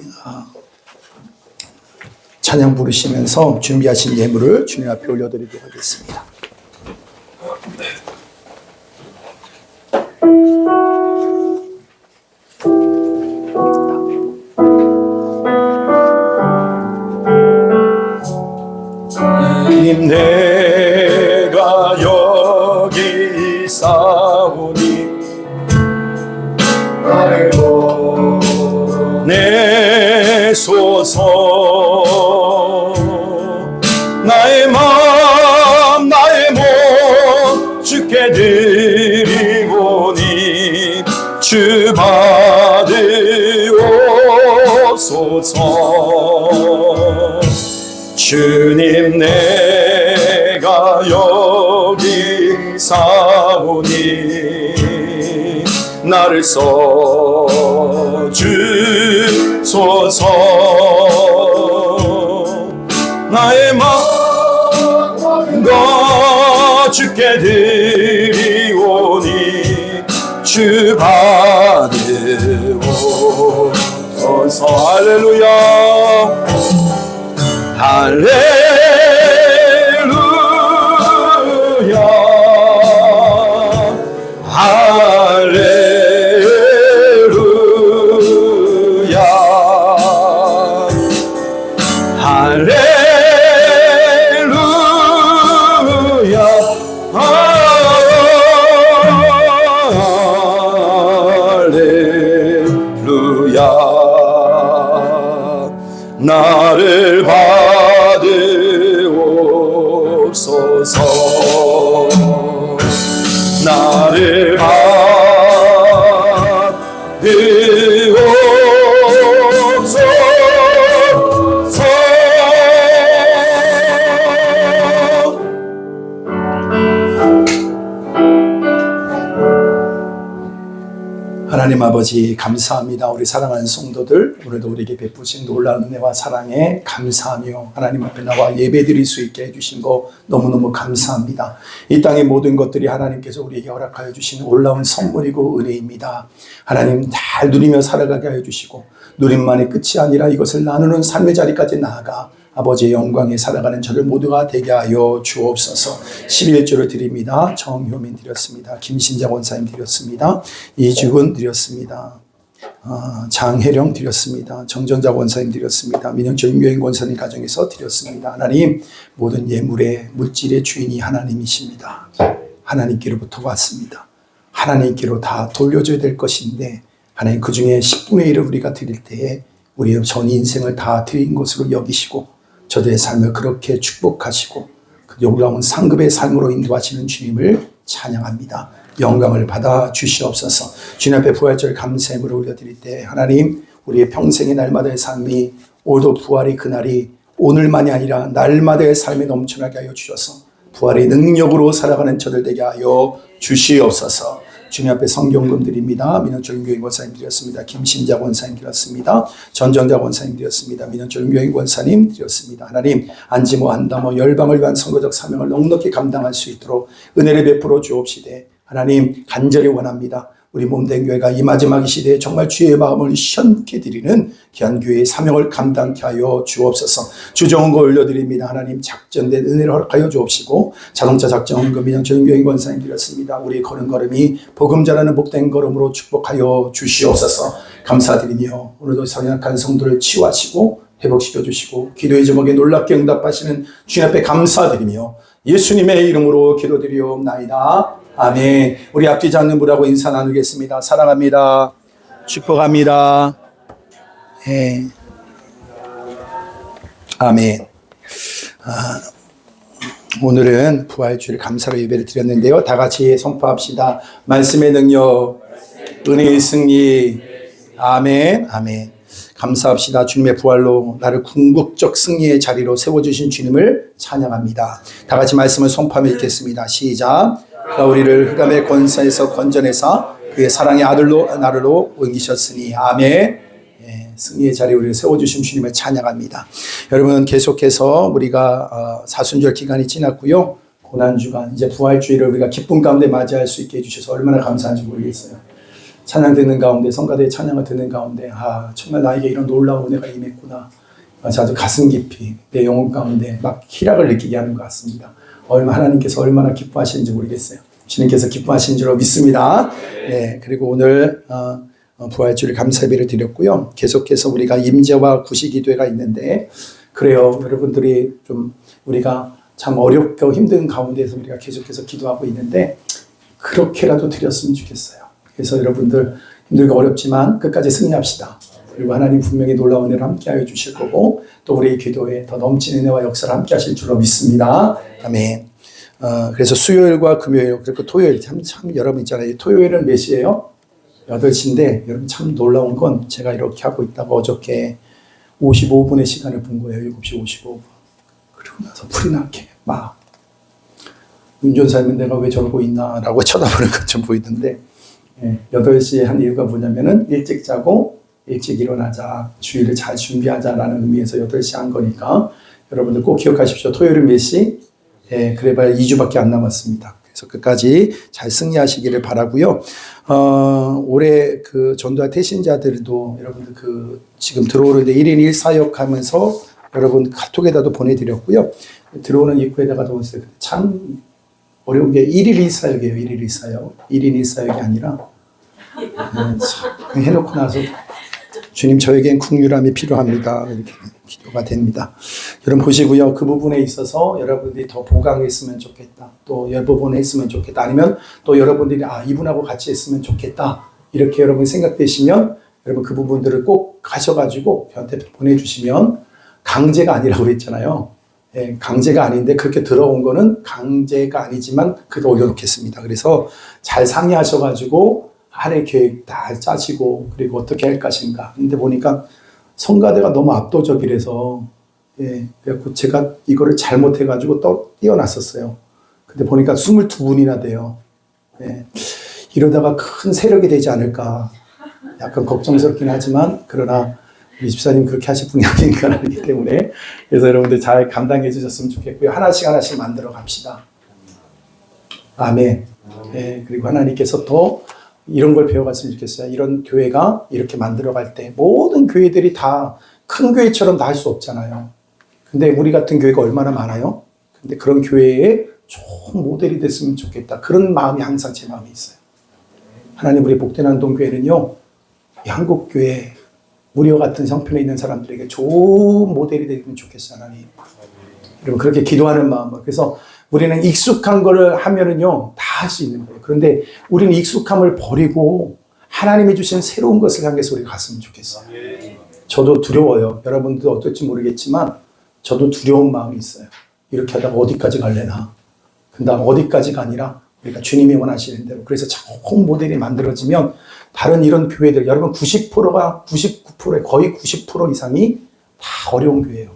찬양 부르시면서 준비하신 예물을 주님 앞에 올려드리도록 하겠습니다. 주님, 내가 여기 있사오니 나를 보내소서. 나의 마음 나의 몸 주께 드리오니 주 받으옵소서. 주님, 내가 여기 사오니 나를 써주소서. 나의 마음과 주께 드리오니 주 받으옵소서. 할렐루야 할렐루야 할렐루야 할렐루야 할렐루야. 나를 받으옵소서. 나를 받으옵소서. 하나님 아버지 감사합니다. 우리 사랑하는 성도들, 오늘도 우리에게 베푸신 놀라운 은혜와 사랑에 감사하며 하나님 앞에 나와 예배드릴 수 있게 해주신 거 너무너무 감사합니다. 이 땅의 모든 것들이 하나님께서 우리에게 허락하여 주신 놀라운 선물이고 은혜입니다. 하나님 잘 누리며 살아가게 해주시고 누림만의 끝이 아니라 이것을 나누는 삶의 자리까지 나아가 아버지의 영광에 살아가는 저를 모두가 되게 하여 주옵소서. 11조를 드립니다. 정효민 드렸습니다. 김신자 권사님 드렸습니다. 이주근 드렸습니다. 장혜령 드렸습니다. 정전자 권사님 드렸습니다. 민영철 윤교인 권사님 가정에서 드렸습니다. 하나님, 모든 예물의 물질의 주인이 하나님이십니다. 하나님께로부터 왔습니다. 하나님께로 다 돌려줘야 될 것인데 하나님 그 중에 10분의 1을 우리가 드릴 때에 우리의 전 인생을 다 드린 것으로 여기시고 저들의 삶을 그렇게 축복하시고 그 놀라운 상급의 삶으로 인도하시는 주님을 찬양합니다. 영광을 받아 주시옵소서. 주님 앞에 부활절 감사함으로 올려드릴 때 하나님 우리의 평생의 날마다의 삶이 오늘도 부활의 그날이 오늘만이 아니라 날마다의 삶에 넘쳐나게 하여 주셔서 부활의 능력으로 살아가는 저들 되게 하여 주시옵소서. 주님 앞에 성경금 드립니다. 민원철교회 권사님 드렸습니다. 김신자 권사님 드렸습니다. 전정자 권사님 드렸습니다. 민원철교회 권사님 드렸습니다. 하나님 안지모 안다모 열방을 위한 선거적 사명을 넉넉히 감당할 수 있도록 은혜를 베풀어 주옵시되 하나님 간절히 원합니다. 우리 몸된 교회가 이 마지막 시대에 정말 주의 마음을 시원케 드리는 귀한 교회의 사명을 감당케 하여 주옵소서. 주정은 거 올려드립니다. 하나님 작전된 은혜를 허락하여 주옵시고 자동차 작정금 민영철 교회 권사님 드렸습니다. 우리 걸음걸음이 복음 전하는 복된 걸음으로 축복하여 주시옵소서. 감사드리며 오늘도 선약한 성도를 치유하시고 회복시켜 주시고 기도의 제목에 놀랍게 응답하시는 주님 앞에 감사드리며 예수님의 이름으로 기도드리옵나이다. 아멘. 우리 앞뒤지 않는 분하고 인사 나누겠습니다. 사랑합니다. 축복합니다. 네. 아멘. 오늘은 부활주일 감사로 예배를 드렸는데요. 다 같이 선포합시다. 말씀의 능력, 은혜의 승리. 아멘. 아멘. 감사합시다. 주님의 부활로 나를 궁극적 승리의 자리로 세워주신 주님을 찬양합니다. 다 같이 말씀을 선포하며 읽겠습니다. 시작. 그가 우리를 흑암의 권세에서 건져내사 그의 사랑의 아들로 나를로 옮기셨으니 아멘. 승리의 자리에 우리를 세워주신 주님을 찬양합니다. 여러분 계속해서 우리가 사순절 기간이 지났고요. 고난주간 이제 부활주일을 우리가 기쁨 가운데 맞이할 수 있게 해주셔서 얼마나 감사한지 모르겠어요. 찬양 듣는 가운데 성가대의 찬양을 듣는 가운데 정말 나에게 이런 놀라운 은혜가 임했구나. 아주 가슴 깊이 내 영혼 가운데 막 희락을 느끼게 하는 것 같습니다. 하나님께서 얼마나 기뻐하시는지 모르겠어요. 주님께서 기뻐하시는 줄로 믿습니다. 네, 그리고 오늘 부활주일 감사예배를 드렸고요. 계속해서 우리가 임재와 구시기도회가 있는데 그래요. 여러분들이 좀 우리가 참 어렵고 힘든 가운데서 우리가 계속해서 기도하고 있는데 그렇게라도 드렸으면 좋겠어요. 그래서 여러분들 힘들고 어렵지만 끝까지 승리합시다. 그리고 하나님 분명히 놀라운 은혜를 함께하여 주실 거고 또 우리의 기도에 더 넘치는 은혜와 역사를 함께하실 줄로 믿습니다. 아멘. 그래서 수요일과 금요일 그리고 토요일 참 여러분 있잖아요. 토요일은 몇 시예요? 8시인데 여러분 참 놀라운 건 제가 이렇게 하고 있다가 어저께 55분의 시간을 본 거예요. 7시 55분. 그리고 나서 불이 나게 막 운전사님은 내가 왜 저러고 있나 라고 쳐다보는 것처럼 보이던데 8시에 한 이유가 뭐냐면은 일찍 자고 일찍 일어나자 주일을 잘 준비하자라는 의미에서 8시 한 거니까 여러분들 꼭 기억하십시오. 토요일은 몇 시? 그래봐야 2주밖에 안 남았습니다. 그래서 끝까지 잘 승리하시기를 바라고요. 올해 그 전도와 태신자들도 여러분들 지금 들어오는데 1인 1사역 하면서 여러분 카톡에다도 보내드렸고요. 들어오는 입구에다가도 보냈어요. 참 어려운 게 1일 1사역이에요. 1일 1사역. 1인 1사역이 아니라 참 해놓고 나서 주님 저에겐 긍휼함이 필요합니다. 이렇게 기도가 됩니다. 여러분 보시고요. 그 부분에 있어서 여러분들이 더 보강했으면 좋겠다. 또 여러 번 했으면 좋겠다. 아니면 또 여러분들이 이분하고 같이 했으면 좋겠다. 이렇게 여러분 생각되시면 여러분 그 부분들을 꼭 가셔가지고 저한테 보내주시면 강제가 아니라고 그랬잖아요. 강제가 아닌데 그렇게 들어온 거는 강제가 아니지만 그거 올려놓겠습니다. 그래서 잘 상의하셔가지고 한 해 계획 다 짜시고 그리고 어떻게 할 것인가. 근데 보니까 성가대가 너무 압도적이라서 그래서 제가 이거를 잘못해가지고 띄워놨었어요. 근데 보니까 22분이나 돼요. 이러다가 큰 세력이 되지 않을까. 약간 걱정스럽긴 하지만 그러나 우리 집사님 그렇게 하실 분이 아니기 때문에 그래서 여러분들 잘 감당해 주셨으면 좋겠고요. 하나씩 만들어 갑시다. 아멘. 그리고 하나님께서 또 이런 걸 배워갔으면 좋겠어요. 이런 교회가 이렇게 만들어갈 때 모든 교회들이 다 큰 교회처럼 다 할 수 없잖아요. 근데 우리 같은 교회가 얼마나 많아요? 근데 그런 교회에 좋은 모델이 됐으면 좋겠다. 그런 마음이 항상 제 마음에 있어요. 하나님 우리 복된 안동교회는요. 이 한국교회 우리와 같은 형편에 있는 사람들에게 좋은 모델이 되면 좋겠어요. 하나님. 여러분 그렇게 기도하는 마음으로. 그래서 우리는 익숙한 거를 하면은요, 다 할 수 있는 거예요. 그런데 우리는 익숙함을 버리고 하나님이 주신 새로운 것을 향해서 우리가 갔으면 좋겠어요. 저도 두려워요. 여러분들도 어떨지 모르겠지만 저도 두려운 마음이 있어요. 이렇게 하다가 어디까지 갈래나. 근데 어디까지가 아니라 그러니까 주님이 원하시는 대로. 그래서 좋은 모델이 만들어지면 다른 이런 교회들, 여러분 90%가 99%에 거의 90% 이상이 다 어려운 교회예요.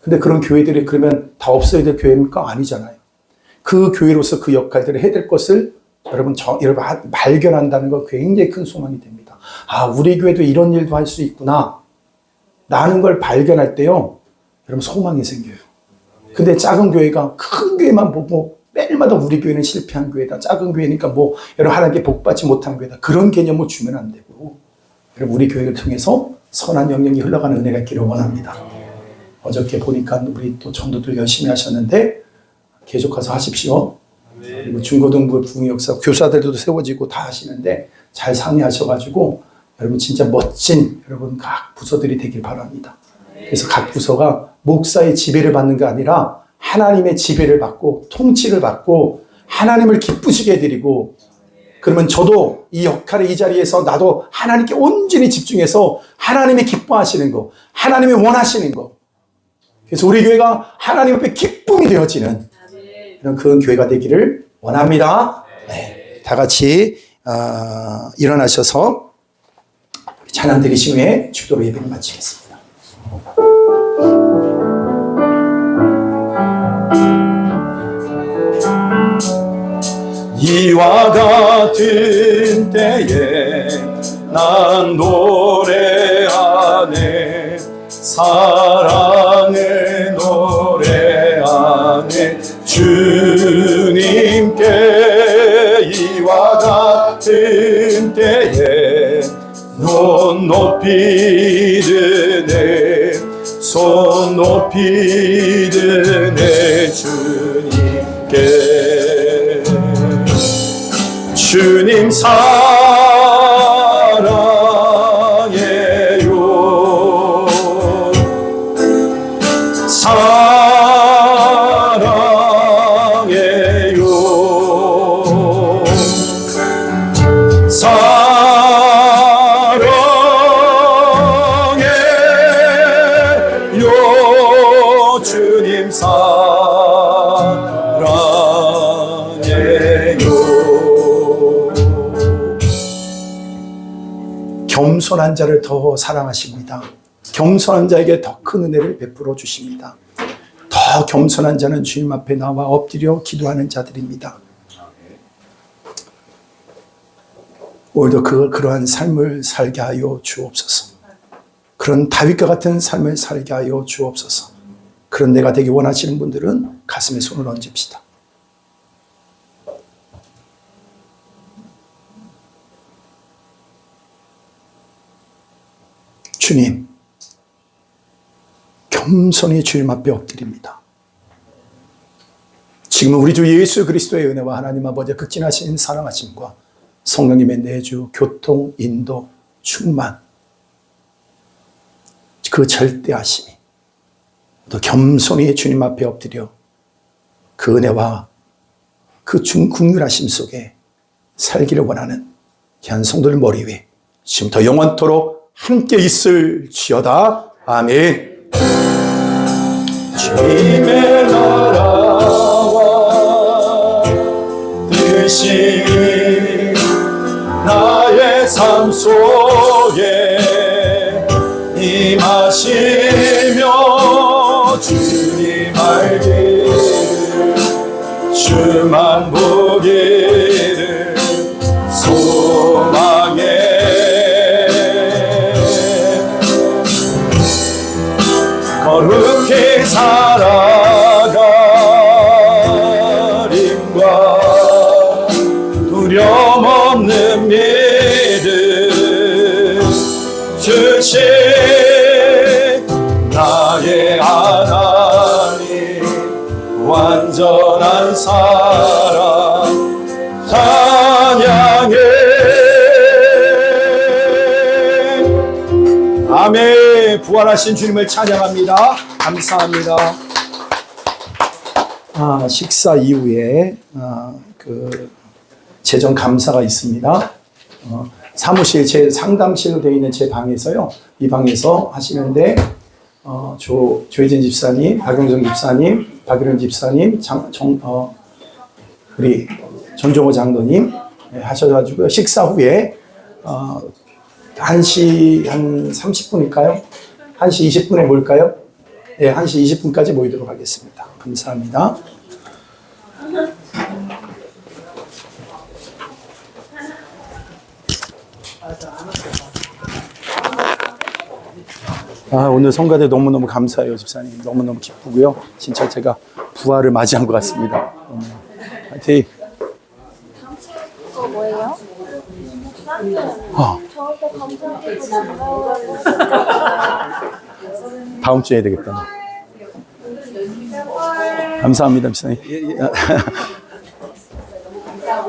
근데 그런 교회들이 그러면 다 없어야 될 교회입니까? 아니잖아요. 그 교회로서 그 역할들을 해야 될 것을 여러분 발견한다는 건 굉장히 큰 소망이 됩니다. 아, 우리 교회도 이런 일도 할 수 있구나 라는 걸 발견할 때요, 여러분 소망이 생겨요. 근데 작은 교회가 큰 교회만 보고 매일마다 우리 교회는 실패한 교회다, 작은 교회니까 뭐 여러분 하나님께 복받지 못한 교회다, 그런 개념을 주면 안 되고, 여러분 우리 교회를 통해서 선한 영향이 흘러가는 은혜가 있기를 원합니다. 어저께 보니까 우리 또 전도들 열심히 하셨는데 계속해서 하십시오. 그리고 중고등부 부흥역사 교사들도 세워지고 다 하시는데 잘 상의하셔가지고 여러분 진짜 멋진 여러분 각 부서들이 되길 바랍니다. 그래서 각 부서가 목사의 지배를 받는 게 아니라 하나님의 지배를 받고 통치를 받고 하나님을 기쁘시게 해드리고, 그러면 저도 이 역할의 이 자리에서 나도 하나님께 온전히 집중해서 하나님이 기뻐하시는 거, 하나님이 원하시는 거, 그래서 우리 교회가 하나님 앞에 기쁨이 되어지는 이런 그런 교회가 되기를 원합니다. 네, 다 같이 일어나셔서 찬양 드리신 후에 축도로 예배를 마치겠습니다. 이와 같은 때에 난 노래하네, 사랑을 노래하네, 주님께 이와 같은 때에 눈 높이 드네, 손 높이 드네, 주님께. 주님 사랑해요, 사랑해요, 사랑해요, 주님 사랑해요. 겸손한 자를 더 사랑하십니다. 겸손한 자에게 더 큰 은혜를 베풀어 주십니다. 더 겸손한 자는 주님 앞에 나와 엎드려 기도하는 자들입니다. 오늘도 그러한 삶을 살게 하여 주옵소서. 그런 다윗과 같은 삶을 살게 하여 주옵소서. 그런 내가 되기 원하시는 분들은 가슴에 손을 얹읍시다. 주님, 겸손히 주님 앞에 엎드립니다. 지금은 우리 주 예수 그리스도의 은혜와 하나님 아버지의 극진하신 사랑하심과 성령님의 내주, 교통, 인도, 충만, 그 절대하심이 또 겸손히 주님 앞에 엎드려 그 은혜와 그 국률하심 속에 살기를 원하는 귀한 성도들 머리 위에 지금부터 영원토록 함께 있을지어다. 아멘. 주님의 나라와 뜻이 나의 삶 속에 임하시며 주님 알기를 주만 보기를 소망해 거룩히 살아가림과 두려움 없는 믿음 주신 나의 하나님 완전한 사랑 찬양해. 아멘. 부활하신 주님을 찬양합니다. 감사합니다. 식사 이후에 그 재정 감사가 있습니다. 사무실 제 상담실로 되어 있는 제 방에서요. 이 방에서 하시는데 조혜진 집사님, 박용정 집사님, 박유련 집사님, 우리 전종호 장로님 하셔가지고 식사 후에 1시 한 30분일까요? 1시 20분에 모일까요? 네, 1시 20분까지 모이도록 하겠습니다. 감사합니다. 오늘 성가대 너무너무 감사해요, 집사님. 너무너무 기쁘고요. 진짜 제가 부활을 맞이한 것 같습니다. 화이팅! 그거 뭐예요? 저한테 감사드리고 싶어요. 다음 주에 해야 되겠다. 감사합니다, 집사님.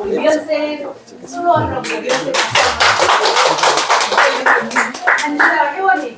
위원생 솔로하느라고 위원생 안주라 회원이